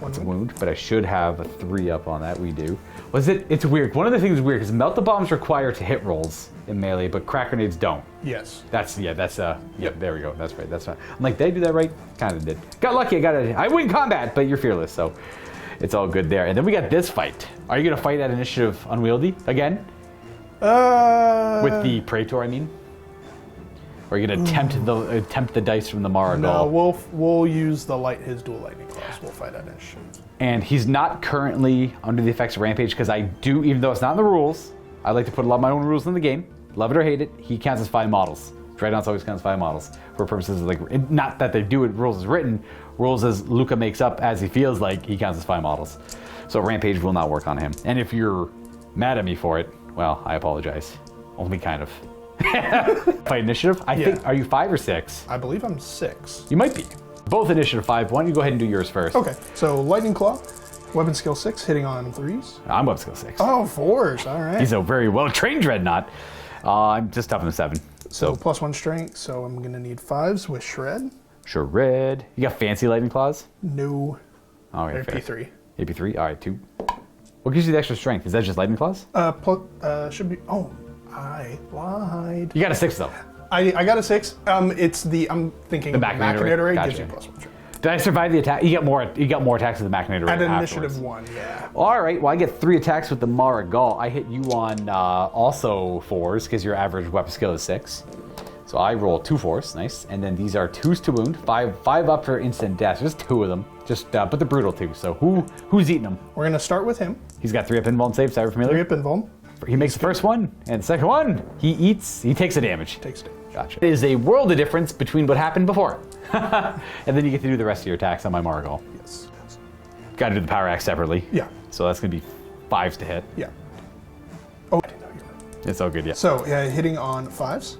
That's a wound, but I should have a 3 up on that. We do. It's weird. One of the things is weird because melt the bombs require to hit rolls in melee, but crack grenades don't. Yes. Yep, there we go. That's right. That's right. I'm like, did I do that right? Kind of did. Got lucky. I win combat, but you're fearless, so it's all good there. And then we got this fight. Are you gonna fight at initiative unwieldy again? With the Praetor, I mean? Or are you gonna attempt the dice from the Mara No, Gaul? we'll use his dual lightning claws. We'll fight at initiative. And he's not currently under the effects of Rampage because I do, even though it's not in the rules, I like to put a lot of my own rules in the game. Love it or hate it, he counts as 5 models. Dreadnoughts always counts 5 models for purposes of like, not that they do it, rules as written, rules as Luka makes up as he feels like he counts as 5 models. So Rampage will not work on him. And if you're mad at me for it, well, I apologize. Only kind of. Fight initiative? I think, are you 5 or 6? I believe I'm 6. You might be. Both initiative 5. Why don't you go ahead and do yours first? Okay, so lightning claw, weapon skill 6, hitting on 3s. I'm up skill 6. Oh, 4s. All right. He's a very well-trained dreadnought. I'm just tough in 7. So +1 strength, so I'm gonna need 5s with shred. Shred. You got fancy lightning claws? No. All right, fair. AP3. AP3. All right, 2. What gives you the extra strength? Is that just lightning claws? Should be. Oh, I lied. You got a 6 though. I got a 6. It's I'm thinking The the Machinator Ray? gives you Gotcha. +1 strength. Did I survive the attack? You got more attacks with the Machinator Ray At afterwards. initiative 1, yeah. All right. Well, I get 3 attacks with the Mara Gaul. I hit you on also 4s because your average weapon skill is 6. So I roll 2 4s, nice. And then these are 2s to wound, 5 up for instant death. Just 2 of them. Just but the brutal 2. So who's eating them? We're gonna start with him. He's got 3 up invuln saves. Cyber 3 familiar. up invuln. He makes the first one, and the second one, he takes a damage. Takes damage. Gotcha. There's a world of difference between what happened before. And then you get to do the rest of your attacks on my Margal. Yes. Got to do the power axe separately. Yeah. So that's going to be 5s to hit. Yeah. Oh, I didn't know you were. It's all good, yeah. So, yeah, hitting on 5s.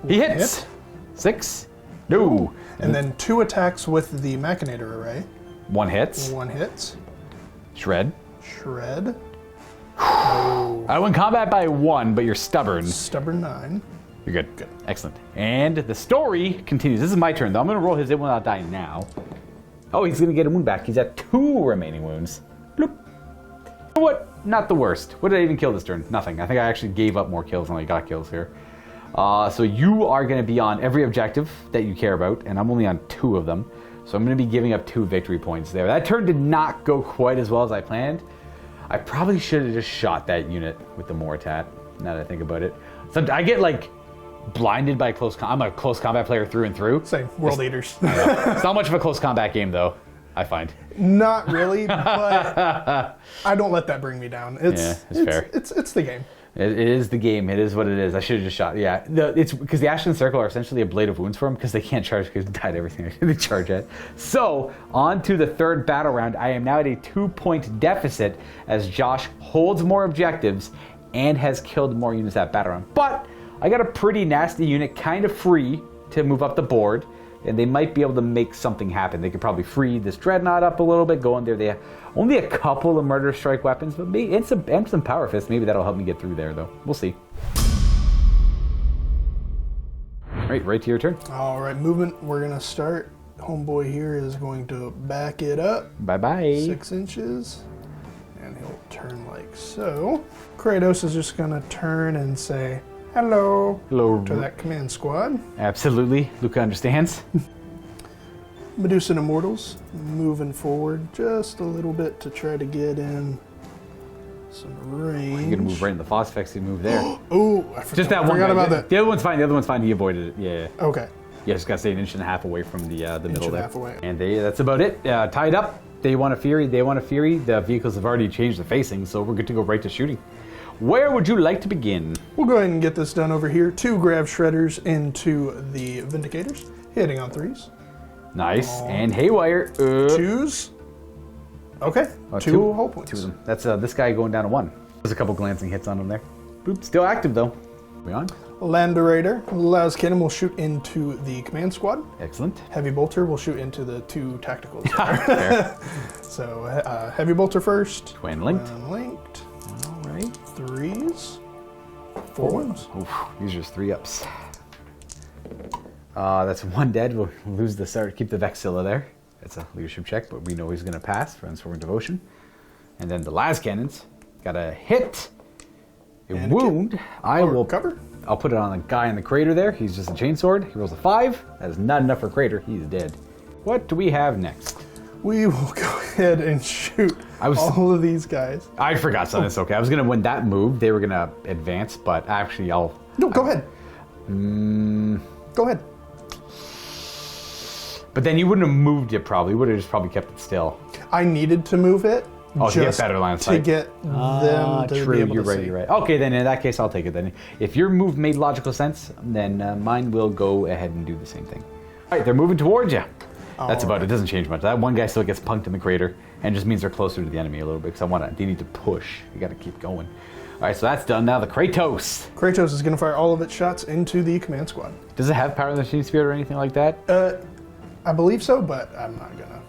He hits. 6. No. And then 2 attacks with the Machinator Array. 1 hits. 1 hits. Shred. Shred. Oh. I win combat by 1, but you're stubborn. Stubborn 9. You're good. Good. Excellent. And the story continues. This is my turn, though. I'm going to roll his hit without dying now. Oh, he's going to get a wound back. He's at 2 remaining wounds. Bloop. You know what? Not the worst. What did I even kill this turn? Nothing. I think I actually gave up more kills than I got kills here. So you are going to be on every objective that you care about, and I'm only on 2 of them. So I'm going to be giving up 2 victory points there. That turn did not go quite as well as I planned. I probably should have just shot that unit with the Mortat, now that I think about it. So I get, like, blinded by close combat. I'm a close combat player through and through. Same. World Eaters. It's not much of a close combat game, though, I find. Not really, but I don't let that bring me down. It's fair. It's the game. It is the game. It is what it is. I should have just shot. Yeah, it's because the Ashen Circle are essentially a blade of wounds for them because they can't charge because they died everything they charge at. So on to the 3rd battle round. I am now at a 2-point deficit as Josh holds more objectives and has killed more units that battle round. But I got a pretty nasty unit, kind of free to move up the board, and they might be able to make something happen. They could probably free this Dreadnought up a little bit, go in there. They have only a couple of Murder Strike weapons, but maybe and some Power Fists. Maybe that'll help me get through there, though. We'll see. Right to your turn. All right, movement. We're gonna start. Homeboy here is going to back it up. Bye-bye. 6 inches, and he'll turn like so. Kratos is just gonna turn and say hello. Hello. To that command squad. Absolutely. Luka understands. Medusan Immortals moving forward just a little bit to try to get in some range. You're gonna move right in the Phosphex move there. Oh, I forgot, Just that one. Forgot about that. The other one's fine. The other one's fine. He avoided it. Yeah. Okay. Yeah, just gotta stay 1.5 inches away from the middle and a there. half away. And that's about it. Tied up. They want a Fury. They want a Fury. The vehicles have already changed the facing, so we're good to go right to shooting. Where would you like to begin? We'll go ahead and get this done over here. 2 Grav Shredders into the Vindicators, hitting on 3s. Nice. And Haywire. 2s. Okay. 2 whole points. 2 of them. That's this guy going down to 1. There's a couple glancing hits on him there. Boop. Still active though. We on? Landerator, Las Cannon will shoot into the command squad. Excellent. Heavy Bolter will shoot into the 2 tacticals. Fair. So Heavy Bolter first. Twin linked. Twin linked. All right. 3s. 4 wounds. Oof, these are just 3 ups. That's 1 dead. We'll lose the start. Keep the Vexilla there. That's a leadership check, but we know he's going to pass. Transform Devotion. And then the Las Cannons. Got a hit. A wound. I will cover. I'll put it on the guy in the crater there. He's just a chainsword. He rolls a 5. That is not enough for crater. He's dead. What do we have next? We will go ahead and shoot all of these guys. I forgot something. It's okay. I was going to win that move. They were going to advance, but actually I'll... No, go ahead. Go ahead. But then you wouldn't have moved it probably. You would have just probably kept it still. I needed to move it. Oh, to get better line of sight. To get them to true, be able you're to right, see. you're right. Okay, then in that case, I'll take it then. If your move made logical sense, then mine will go ahead and do the same thing. All right, they're moving towards you. That's about it. It doesn't change much. That one guy still gets punked in the crater, and just means they're closer to the enemy a little bit, because they need to push. You got to keep going. All right, so that's done. Now the Kratos. Kratos is going to fire all of its shots into the command squad. Does it have Power of the Machine Spirit or anything like that? I believe so, but I'm not going to.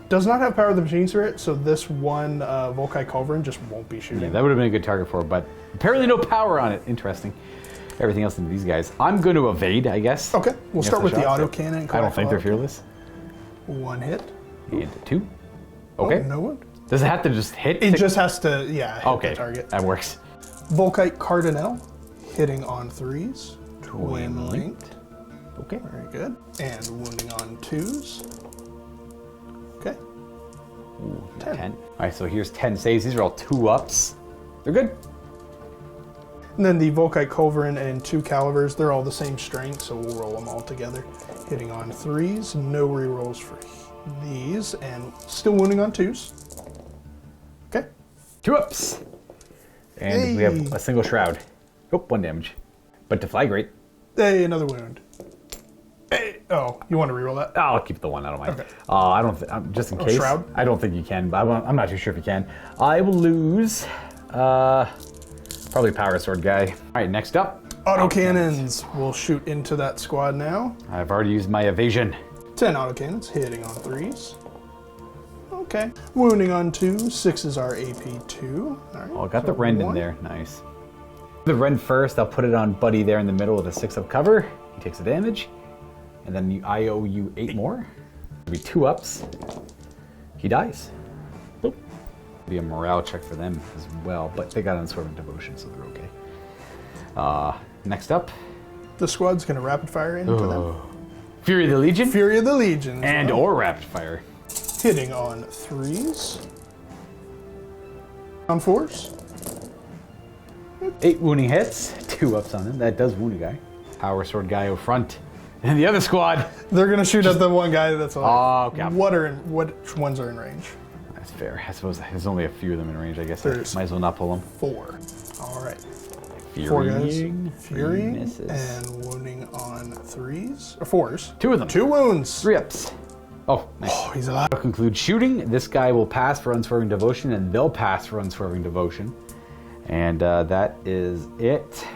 Does not have Power of the Machine Spirit, so this one Volkai Culverin just won't be shooting. Yeah, that would have been a good target for it, but apparently no power on it. Interesting. Everything else into these guys. I'm going to evade, I guess. Okay, we'll start with the autocannon. I don't think they're fearless. 1 hit. And 2. Okay. Oh, no one. Does it have to just hit? It just has to, hit the target. That works. Volkite Cardinal, hitting on 3s. Twin linked. Okay. Very good. And wounding on 2s. Okay. Ooh, 10. All right, so here's 10 saves. These are all 2-ups. They're good. And then the Volkite Culverin and 2 Calivers, they're all the same strength, so we'll roll them all together. Hitting on 3s, no rerolls for these, and still wounding on 2s. Okay. 2-ups. And we have a single shroud. Oh, 1 damage. But to fly, great. Hey, another wound. Hey. Oh, you want to reroll that? I'll keep the 1. I don't mind. Okay. I don't. Just in case. Shroud? I don't think you can, but I'm not too sure if you can. I will lose Probably power sword guy. All right, next up. Autocannons will shoot into that squad now. I've already used my evasion. 10 autocannons, hitting on 3s. Okay. Wounding on 2. 6 is our AP 2. All right. Oh, got the rend in there. Nice. The rend first. I'll put it on Buddy there in the middle with a 6-up cover. He takes the damage. And then I owe you 8 more. It'll be 2 ups. He dies. Boop. Be a morale check for them as well, but they got Unswerving Devotion, so they're okay. Next up. The squad's going to rapid fire into them. Fury of the Legion. Fury of the Legion. And or rapid fire. Hitting on 3s. On 4s. 8 wounding hits. 2 ups on him. That does wound a guy. Power sword guy out front. And the other squad. They're going to shoot at the one guy that's alive. Oh, okay. Which ones are in range? That's fair. I suppose there's only a few of them in range, I guess. There's might as well not pull them. 4. All right. 4 guys. Fury misses. And wounding on 3s. Or 4s. 2 of them. 2 wounds. 3 ups. Oh, nice. Oh, he's alive. To conclude shooting, this guy will pass for Unswerving Devotion, and they'll pass for Unswerving Devotion. And that is it.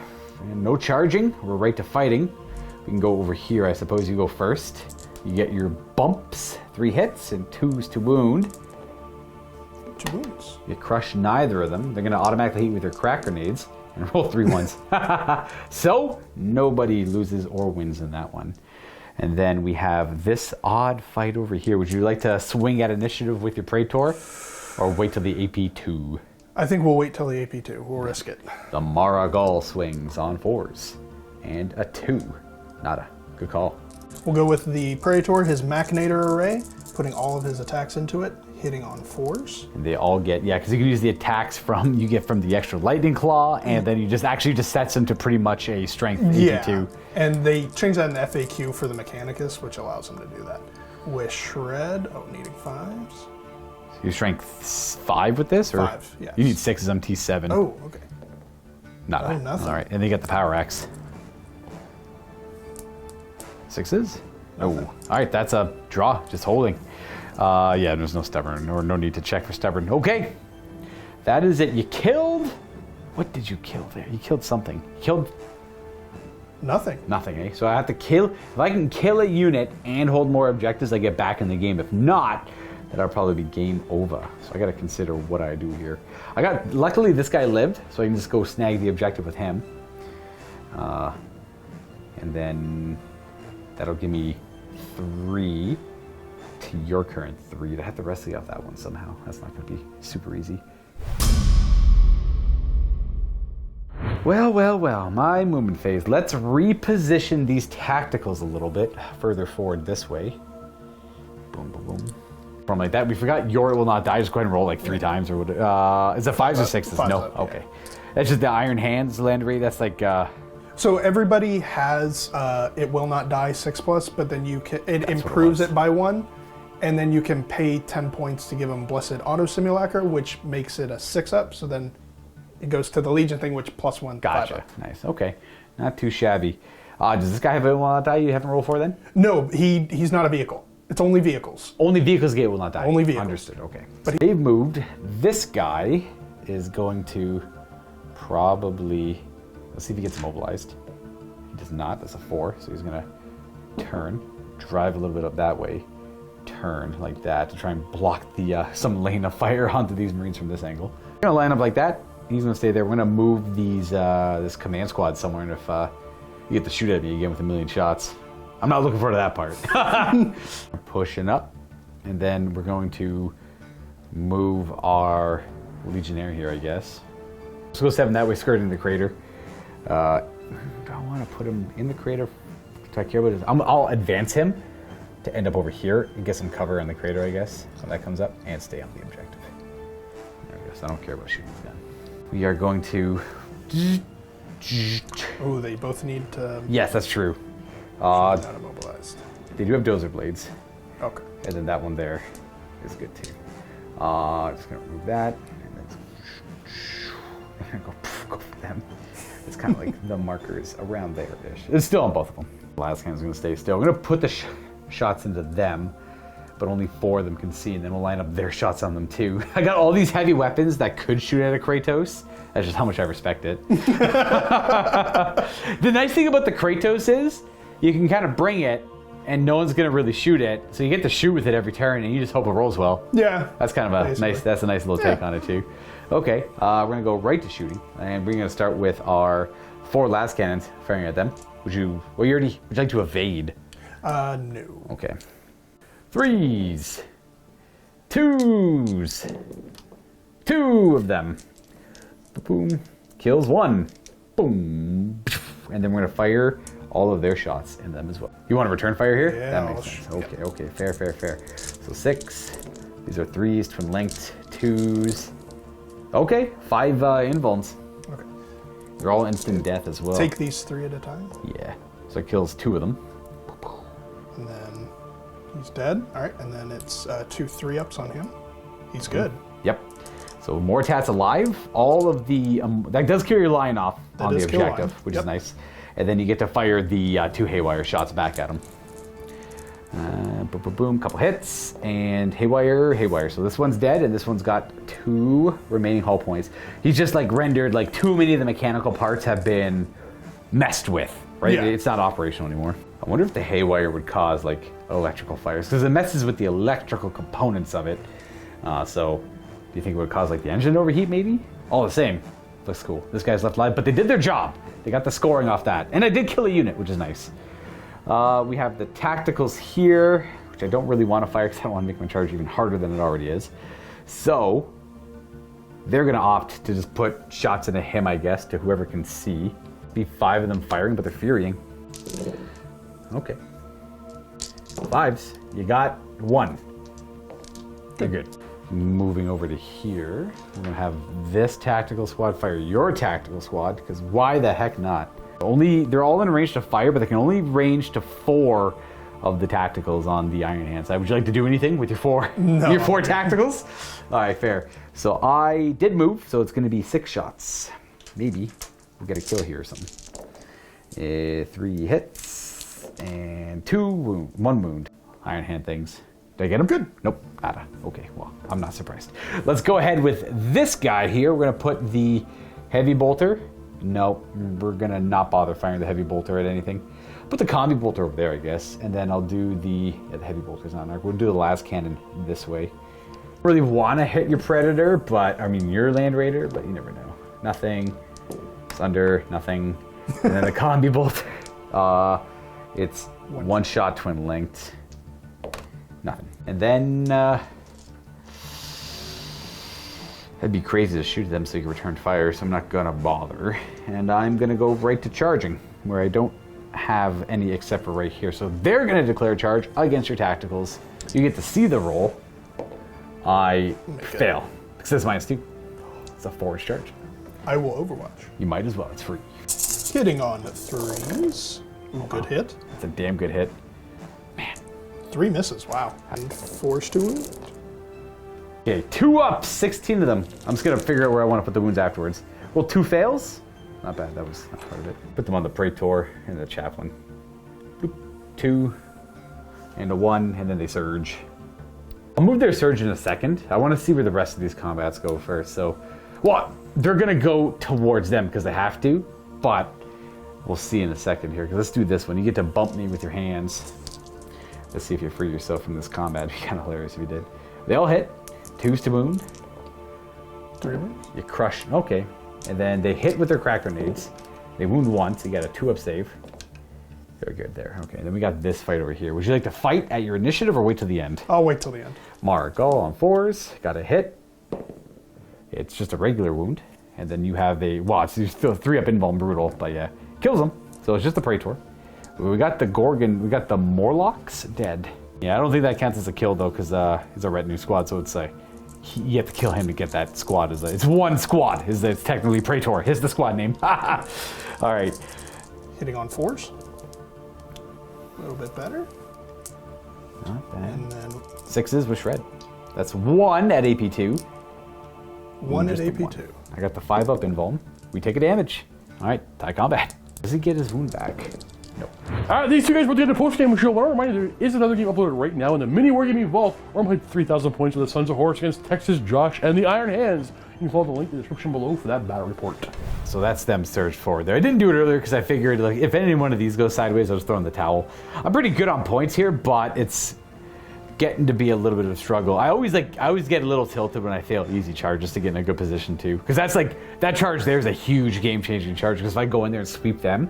And no charging. We're right to fighting. We can go over here. I suppose you go first. You get your bumps. 3 hits and 2s to wound. 2 wounds. You crush neither of them. They're going to automatically hit with their crack grenades and roll 3 ones. So nobody loses or wins in that one. And then we have this odd fight over here. Would you like to swing at initiative with your Praetor or wait till the AP2? I think we'll wait till the AP2. We'll risk it. The Maragall swings on 4s and a 2. Nada. Good call. We'll go with the Praetor, his Machinator array, putting all of his attacks into it, hitting on 4s. And they all get, yeah, because you can use the attacks you get from the extra Lightning Claw, and then you just sets them to pretty much a strength AP2. Yeah, and they changed that in the FAQ for the Mechanicus, which allows them to do that. With Shred, needing 5s. So you strength 5 with this? Or 5, yes. You need 6s on T7. Oh, okay. Nada. Nothing. All right, and then you get the Power Axe. 6s? Oh, all right, that's a draw, just holding. Yeah, there's no stubborn, or no need to check for stubborn. Okay, that is it. You killed, what did you kill there? You killed something. You killed Nothing. nothing, eh? So I have to kill, if I can kill a unit and hold more objectives, I get back in the game. If not, that'll probably be game over. So I gotta consider what I do here. Luckily this guy lived, so I can just go snag the objective with him. And then that'll give me 3 to your current 3. I have to wrestle you off that one somehow. That's not gonna be super easy. Well, my movement phase. Let's reposition these tacticals a little bit further forward this way. Boom, boom, boom. From like that, we forgot your will not die. Just go ahead and roll like 3 times or what? Is it 5s or 6s? 5s No, up, okay. That's just the Iron Hands land rate. That's like, So everybody has it will not die 6+, but then it improves it by 1, and then you can pay 10 points to give them Blessed Auto Simulacra, which makes it a 6-up. So then it goes to the Legion thing, which +1. gotcha. 5-up. Nice. Okay. Not too shabby. Does this guy have a will not die you haven't rolled for then? No, he's not a vehicle. It's only vehicles. Only vehicles get will not die. Only vehicles. Understood. Okay. But They've moved. This guy is going to probably. Let's see if he gets mobilized. He does not. That's a 4. So he's going to turn, drive a little bit up that way, turn like that to try and block the some lane of fire onto these Marines from this angle. We're going to line up like that. He's going to stay there. We're going to move these this command squad somewhere, and if you get to shoot at me again with 1,000,000 shots, I'm not looking forward to that part. We're pushing up, and then we're going to move our Legionnaire here, I guess. Let's go 7 that way, skirting the crater. Do I want to put him in the crater? Do I care about it? I'll advance him to end up over here and get some cover in the crater, I guess. So that comes up, and stay on the objective. There we go. So I don't care about shooting the gun. We are going to. Oh, they both need to. Yes, that's true. Not immobilized. They do have dozer blades. Okay. And then that one there is good too. Just gonna remove that, and then go for them. It's kind of like the markers around there-ish. It's still on both of them. The last hand's gonna stay still. I'm gonna put the shots into them, but only 4 of them can see, and then we'll line up their shots on them too. I got all these heavy weapons that could shoot at a Kratos. That's just how much I respect it. The nice thing about the Kratos is you can kind of bring it and no one's gonna really shoot it, so you get to shoot with it every turn and you just hope it rolls well. Yeah. That's kind of a nice little take on it too. Okay, we're gonna go right to shooting, and we're gonna start with our 4 las cannons, firing at them. Would you like to evade? No. Okay. 3s. 2s. 2 of them. Boom. Kills 1. Boom. And then we're gonna fire all of their shots in them as well. You want to return fire here? Yeah, that makes sense. Okay, fair. So 6. These are 3s, twin linked, 2s. Okay, 5 invulns. Okay. They're all instant death as well. Take these 3 at a time. Yeah. So it kills 2 of them. And then he's dead. All right, and then it's 2 3-ups on him. He's good. Yep. So Mortat's alive. All of the that does kill your lion off on the objective, which is nice. And then you get to fire the 2 haywire shots back at him. Boom, couple hits, and haywire. So this one's dead, and this one's got 2 remaining hull points. He's just like rendered, like too many of the mechanical parts have been messed with, right? Yeah. It's not operational anymore. I wonder if the haywire would cause like electrical fires, because it messes with the electrical components of it. So do you think it would cause like the engine to overheat maybe? All the same, looks cool. This guy's left alive, but they did their job. They got the scoring off that. And I did kill a unit, which is nice. We have the tacticals here, which I don't really want to fire because I don't want to make my charge even harder than it already is. So they're going to opt to just put shots into him, I guess, to whoever can see. Be 5 of them firing, but they're furying. Okay. 5s. You got 1. They're good. Moving over to here, we're gonna have this tactical squad fire your tactical squad, because why the heck not? They're all in range to fire, but they can only range to 4 of the tacticals on the Iron Hand side. Would you like to do anything with your 4? No. Your 4 tacticals? All right, fair. So I did move, so it's gonna be 6 shots. Maybe we get a kill here or something. 3 hits and 1 wound. Iron Hand things. Did I get him? Good. Nope, nada. Okay, well, I'm not surprised. Let's go ahead with this guy here. We're gonna put the heavy bolter. No, we're gonna not bother firing the heavy bolter at anything. Put the combi bolter over there, I guess, and then I'll do the heavy bolter's not there. We'll do the las cannon this way. Really want to hit your predator, but I mean your land raider, but you never know. Nothing. Thunder. Nothing. And then the combi bolter. It's 1 shot twin linked. Nothing. And then it'd be crazy to shoot them so you can return fire, so I'm not gonna bother. And I'm gonna go right to charging, where I don't have any except for right here. So they're gonna declare charge against your tacticals. You get to see the roll. I fail. Success -2. It's a forward charge. I will overwatch. You might as well, it's free. Hitting on 3s. Ooh, good hit. It's a damn good hit. 3 misses, wow. And forced to wound. Okay, 2 up, 16 of them. I'm just gonna figure out where I want to put the wounds afterwards. Well, 2 fails? Not bad, that was not part of it. Put them on the Praetor and the Chaplain. Boop. 2 and a 1, and then they surge. I'll move their surge in a second. I want to see where the rest of these combats go first. So, well, they're gonna go towards them because they have to, but we'll see in a second here. Because let's do this one. You get to bump me with your hands. Let's see if you free yourself from this combat. It'd be kind of hilarious if you did. They all hit. 2s to wound. 3 wounds. You crush. Okay. And then they hit with their crack grenades. They wound once. You got a 2-up save. Very good there. Okay. Then we got this fight over here. Would you like to fight at your initiative or wait till the end? I'll wait till the end. Margot on 4s. Got a hit. It's just a regular wound. And then you have a... Well, it's still 3-up invuln brutal. But yeah. Kills them. So it's just a Praetor. We got the Gorgon, we got the Morlocks dead. Yeah, I don't think that counts as a kill though, because it's a retinue squad, so it's you have to kill him to get that squad. It's 1 squad. It's technically Praetor. Here's the squad name. All right. Hitting on 4s. A little bit better. Not bad. And then 6s with shred. That's 1 at AP2. 1 at Just the AP2. 1. I got the 5-up invuln. We take a damage. All right, tie combat. Does he get his wound back? Nope. These two guys will do the post-game show. I want to remind you, there is another game uploaded right now in the MiniWarGaming Vault, where I'm playing 3,000 points with the Sons of Horus against Texas Josh and the Iron Hands. You can follow the link in the description below for that battle report. So that's them surged forward there. I didn't do it earlier because I figured like if any one of these goes sideways, I'll just throw in the towel. I'm pretty good on points here, but it's getting to be a little bit of a struggle. I always get a little tilted when I fail easy charges to get in a good position too. Because that's like, that charge there is a huge game-changing charge. Because if I go in there and sweep them,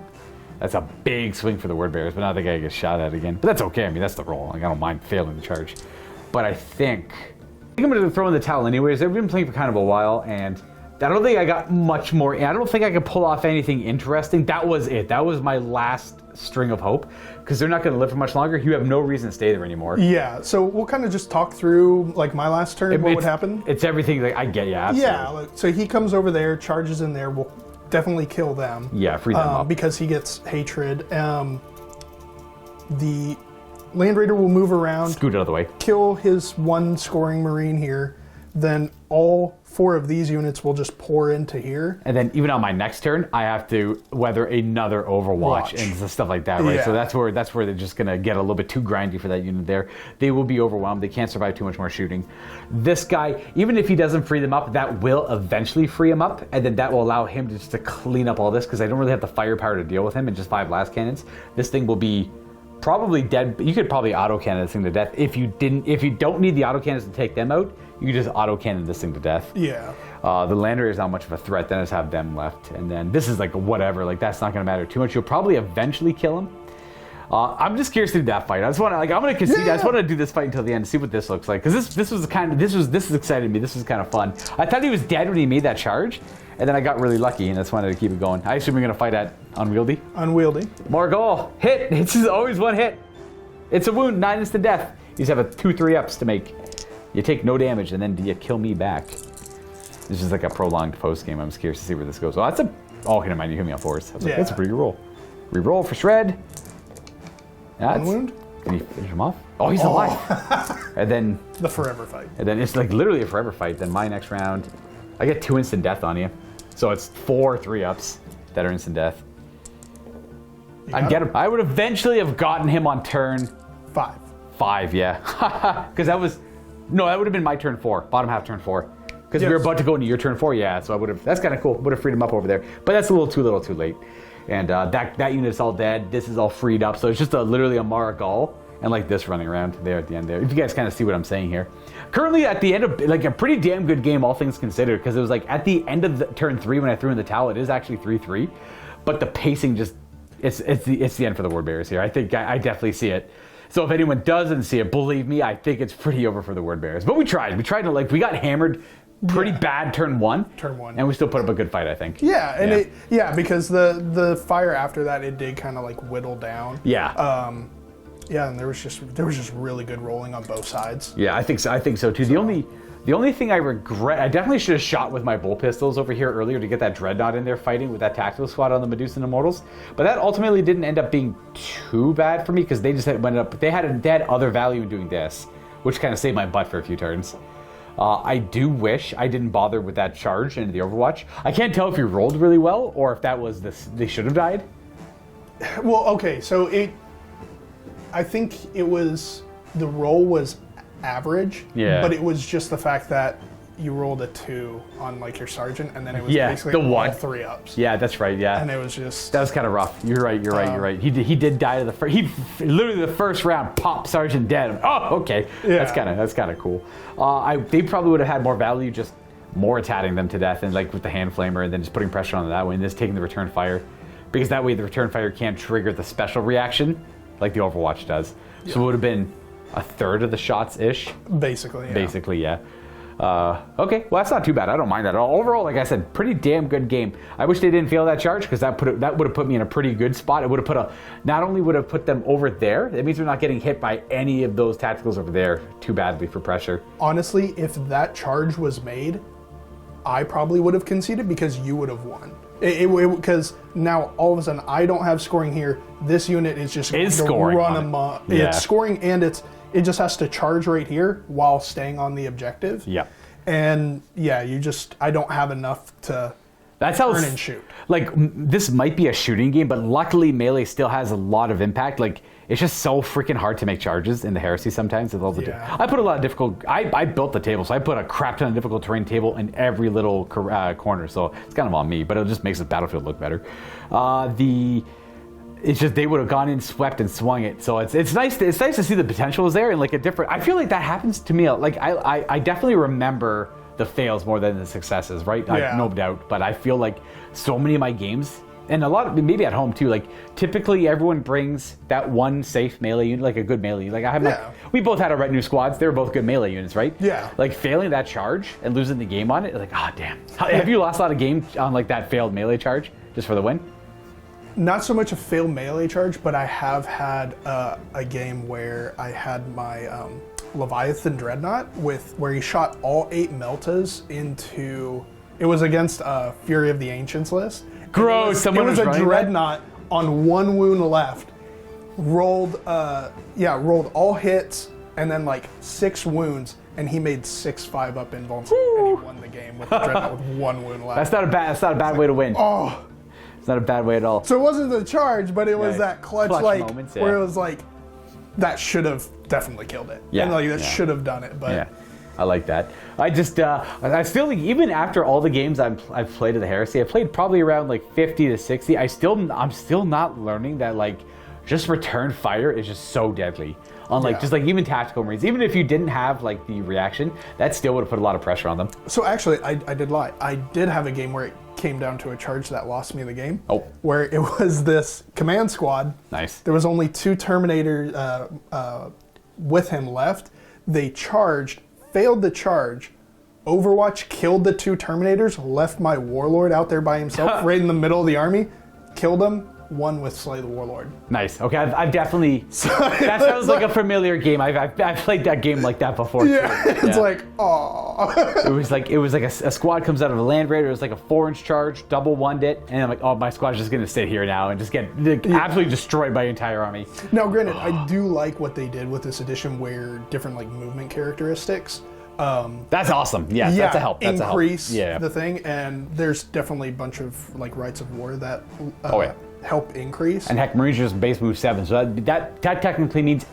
that's a big swing for the word bearers. But now the guy gets shot at again. But that's okay. I mean, that's the roll. Like, I don't mind failing the charge. But I think I'm going to throw in the towel anyways. I've been playing for kind of a while, and I don't think I got much more. I don't think I could pull off anything interesting. That was it. That was my last string of hope, because they're not going to live for much longer. You have no reason to stay there anymore. Yeah, so we'll kind of just talk through like my last turn, what would happen. It's everything that I get, yeah, absolutely. Yeah, like, so he comes over there, charges in there, we'll definitely kill them. Yeah, free them up. Because he gets hatred. The Land Raider will move around. Scoot out of the way. Kill his one scoring Marine here. Then all 4 of these units will just pour into here. And then even on my next turn, I have to weather another Overwatch and stuff like that, right? Yeah. So that's where they're just gonna get a little bit too grindy for that unit there. They will be overwhelmed. They can't survive too much more shooting. This guy, even if he doesn't free them up, that will eventually free him up, and then that will allow him just to clean up all this, because I don't really have the firepower to deal with him in just 5 blast cannons. This thing will be probably dead. You could probably auto cannon this thing to death if you don't need the auto cannons to take them out. You can just auto cannon this thing to death. Yeah. The Land Raider is not much of a threat. Then I just have them left, and then this is like whatever. Like that's not going to matter too much. You'll probably eventually kill him. I'm just curious to do that fight. I just want to I'm going to concede. Yeah. I just want to do this fight until the end, see what this looks like, because this excited me. This was kind of fun. I thought he was dead when he made that charge, and then I got really lucky, and that's wanted to keep it going. I assume you're going to fight at unwieldy. Unwieldy. Morgul hit. It's just always one hit. It's a wound, 9 instant death. You just have a 2-3 ups to make. You take no damage, and then you kill me back. This is like a prolonged post game. I'm just curious to see where this goes. Oh, that's a. Oh, okay, never mind. You hit me on Horus. I was like, that's a pretty good roll. Reroll for shred. That's. Wound. Can you finish him off? Oh, he's alive. And then. The forever fight. And then it's like literally a forever fight. Then my next round, I get 2 instant death on you. So it's 4 3-ups that are instant death. I'd get him. I would eventually have gotten him on turn 5. 5, yeah. Because that was. No, that would have been my turn 4, bottom half turn 4. Because we were about to go into your turn 4, yeah, so I would have, that's kind of cool, would have freed him up over there. But that's a little too late. And that unit's all dead, this is all freed up, so it's just literally a Maragall, and like this running around there at the end there. If you guys kind of see what I'm saying here. Currently at the end of, like a pretty damn good game, all things considered, because it was like at the end of the turn 3 when I threw in the towel, it is actually 3-3, but the pacing just, it's the end for the word bearers here. I think I definitely see it. So if anyone doesn't see it, believe me, I think it's pretty over for the word bearers. But we tried. We tried to we got hammered pretty bad turn 1. Turn 1. And we still put up a good fight, I think. Yeah, and because the fire after that, it did kind of like whittle down. Yeah. Yeah, and there was just really good rolling on both sides. Yeah, I think so too. The only thing I regret, I definitely should have shot with my bull pistols over here earlier to get that Dreadnought in there fighting with that tactical squad on the Medusan Immortals. But that ultimately didn't end up being too bad for me, because they just they had other value in doing this, which kind of saved my butt for a few turns. I do wish I didn't bother with that charge into the Overwatch. I can't tell if he rolled really well or if that was they should have died. Well, okay, so I think the roll was average, but it was just the fact that you rolled a 2 on like your sergeant, and then it was basically all 3-ups. Yeah, that's right. Yeah, and it was just that was kind of rough. You're right. He did die to the first. He literally the first round pop sergeant dead. Oh, okay. Yeah. That's kind of cool. They probably would have had more value just more attacking them to death, and like with the hand flamer, and then just putting pressure on them that way, and just taking the return fire, because that way the return fire can't trigger the special reaction like the Overwatch does. Yeah. So it would have been a third of the shots-ish. Basically, yeah. Okay, well that's not too bad. I don't mind that at all. Overall, like I said, pretty damn good game. I wish they didn't fail that charge, because that would have put me in a pretty good spot. It would have not only would have put them over there, it means they're not getting hit by any of those tacticals over there too badly for pressure. Honestly, if that charge was made, I probably would have conceded, because you would have won. Because now all of a sudden I don't have scoring here. This unit is just scoring. Run amok. Yeah. It's scoring, and it just has to charge right here while staying on the objective. Yeah. And yeah, I don't have enough to That's how turn and shoot. Like this might be a shooting game, but luckily melee still has a lot of impact. Like it's just so freaking hard to make charges in the Heresy sometimes. With all the I put a lot of difficult. I built the table, so I put a crap ton of difficult terrain table in every little corner. So it's kind of on me, but it just makes the battlefield look better. It's just they would have gone in, swept, and swung it. So it's nice. It's nice to see the potential is there and like a different. I feel like that happens to me. Like I definitely remember the fails more than the successes, right? No doubt. But I feel like so many of my games, and a lot of maybe at home too, like typically everyone brings that one safe melee unit, like a good melee unit. Like I have we both had our retinue squads. They were both good melee units, right? Yeah. Like failing that charge and losing the game on it, like, oh damn. Have you lost a lot of games on like that failed melee charge just for the win? Not so much a failed melee charge, but I have had a game where I had my Leviathan Dreadnought where he shot all 8 Meltas into. It was against Fury of the Ancients list. Gross. It was a Dreadnought on 1 wound left. Rolled all hits and then like 6 wounds, and he made 6 5-up invulns, and he won the game with the Dreadnought with 1 wound left. That's not a bad way to win. Oh. It's not a bad way at all. So it wasn't the charge, but it was that clutch like moments, where it was like that should have definitely killed it. Yeah, and like that should have done it. But yeah, I like that. I just I feel like even after all the games I've played of the Heresy, I played probably around like 50 to 60. I'm still not learning that like just return fire is just so deadly. On like just like even tactical Marines, even if you didn't have like the reaction, that still would have put a lot of pressure on them. So actually, I did lie. I did have a game where it came down to a charge that lost me the game. Oh. Where it was this command squad. Nice. There was only 2 Terminators with him left. They charged, failed the charge. Overwatch killed the 2 Terminators, left my Warlord out there by himself, right in the middle of the army, killed him. Won with Slay the Warlord. Nice. Okay, I've definitely. That sounds like a familiar game. I've played that game like that before. Yeah, too. It's like, oh. It was like a squad comes out of a land raider. It was like a 4-inch charge, double one it, and I'm like, oh, my squad's just gonna sit here now and just get absolutely destroyed by your entire army. Now, granted, I do like what they did with this edition, where different like movement characteristics. That's awesome. Yes, that's a help. That's increase a help. the thing, and there's definitely a bunch of like rights of war that. Help increase. And heck, Marines are just base move 7, so that technically means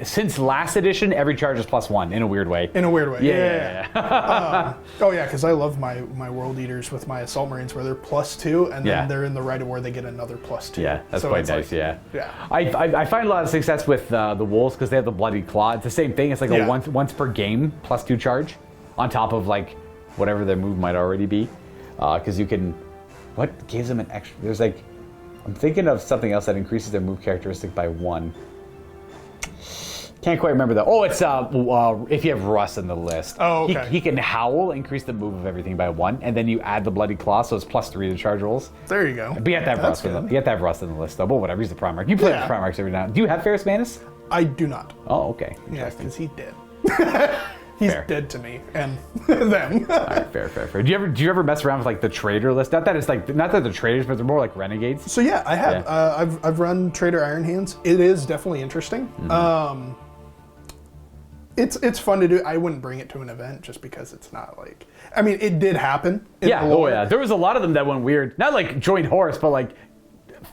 since last edition, every charge is +1 in a weird way. In a weird way. Yeah. Oh yeah, because I love my World Eaters with my Assault Marines where they're +2, and then they're in the right of war, they get another +2. Yeah, that's quite nice. Yeah. I find a lot of success with the Wolves because they have the Bloody Claw. It's the same thing. It's like a once per game +2 charge on top of like whatever their move might already be, because you can. What gives them an extra? There's like. I'm thinking of something else that increases their move characteristic by 1. Can't quite remember that. Oh, it's if you have Russ in the list. Oh, okay. He can howl, increase the move of everything by 1, and then you add the Bloody Claw, so it's +3 to charge rolls. There you go. But you have to have Russ in you have to have Russ in the list, though. But whatever, he's the Primarch. You play with Primarchs every now and then. Do you have Ferrus Manus? I do not. Oh, okay. Yeah, because he did. He's dead to me and them. All right, fair. Do you ever mess around with like the trader list? Not that they're traders, but they're more like renegades. So yeah, I have. Yeah. I've run Trader Iron Hands. It is definitely interesting. Mm-hmm. It's fun to do. I wouldn't bring it to an event just because it's not like. I mean, it did happen. Yeah. Oh yeah. There was a lot of them that went weird. Not like joined Horus, but like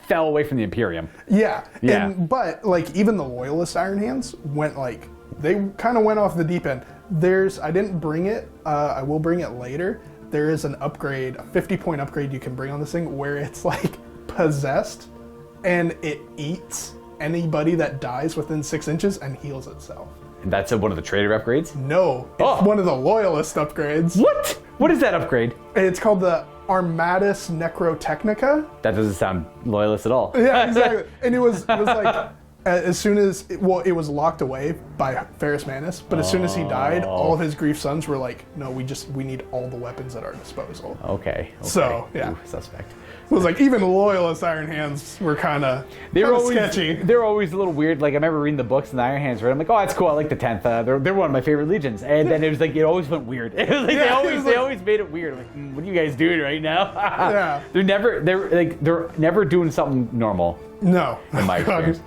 fell away from the Imperium. Yeah. But like even the Loyalist Iron Hands went like they kind of went off the deep end. I didn't bring it. I will bring it later. There is an upgrade, a 50-point upgrade you can bring on this thing where it's like possessed and it eats anybody that dies within 6 inches and heals itself. And that's one of the trader upgrades? No, it's one of the Loyalist upgrades. What? What is that upgrade? It's called the Armatus Necrotechnica. That doesn't sound Loyalist at all. Yeah, exactly. And it was like... As soon as, it was locked away by Ferrus Manus, but as soon as he died, all of his Grief Sons were like, no, we need all the weapons at our disposal. Okay. So, yeah. Ooh, suspect. It was like, even Loyalist Iron Hands were kind of sketchy. They were always a little weird. Like, I remember reading the books and the Iron Hands, right? I'm like, oh, that's cool. I like the 10th. They're one of my favorite legions. And then it was like, it always went weird. It was like, they always made it weird. I'm like, what are you guys doing right now? Yeah. They're never doing something normal. No. In my experience.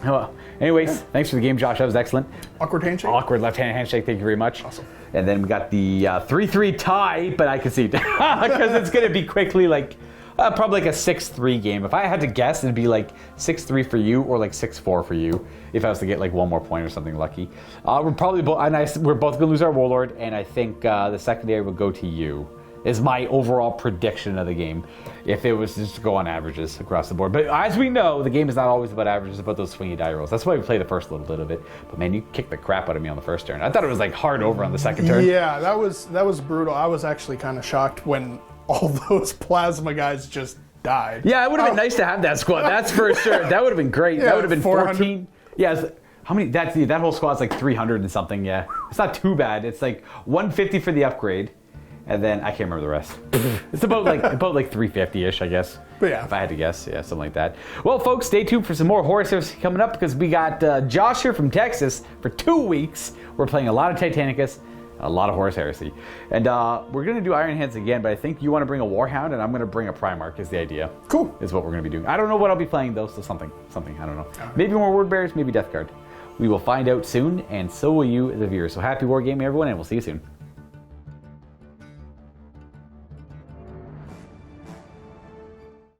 Well, Anyways, thanks for the game, Josh. That was excellent. Awkward handshake. Awkward left-hand handshake. Thank you very much. Awesome. And then we got the 3-3 tie, but I can see because it's going to be quickly like probably like a 6-3 game. If I had to guess, it'd be like 6-3 for you or like 6-4 for you if I was to get like one more point or something lucky. We're probably we're both going to lose our Warlord, and I think the secondary will go to you. Is my overall prediction of the game, if it was just to go on averages across the board. But as we know, the game is not always about averages, it's about those swingy die rolls. That's why we played the first little bit of it. But man, you kicked the crap out of me on the first turn. I thought it was like hard over on the second turn. Yeah, that was brutal. I was actually kind of shocked when all those plasma guys just died. Yeah, it would have been nice to have that squad. That's for sure. That would have been great. Yeah, that would have been 400. 14. Yeah, how many? That whole squad's like 300 and something. Yeah, it's not too bad. It's like 150 for the upgrade. And then I can't remember the rest. It's about like 350-ish, I guess. But yeah. If I had to guess, yeah, something like that. Well, folks, stay tuned for some more Horus Heresy coming up because we got Josh here from Texas for 2 weeks. We're playing a lot of Titanicus, a lot of Horus Heresy, and we're gonna do Iron Hands again. But I think you want to bring a Warhound, and I'm gonna bring a Primarch. Is the idea? Cool. Is what we're gonna be doing. I don't know what I'll be playing though, so something. I don't know. Maybe more Word Bearers, maybe Death Guard. We will find out soon, and so will you, the viewers. So happy wargaming, everyone, and we'll see you soon.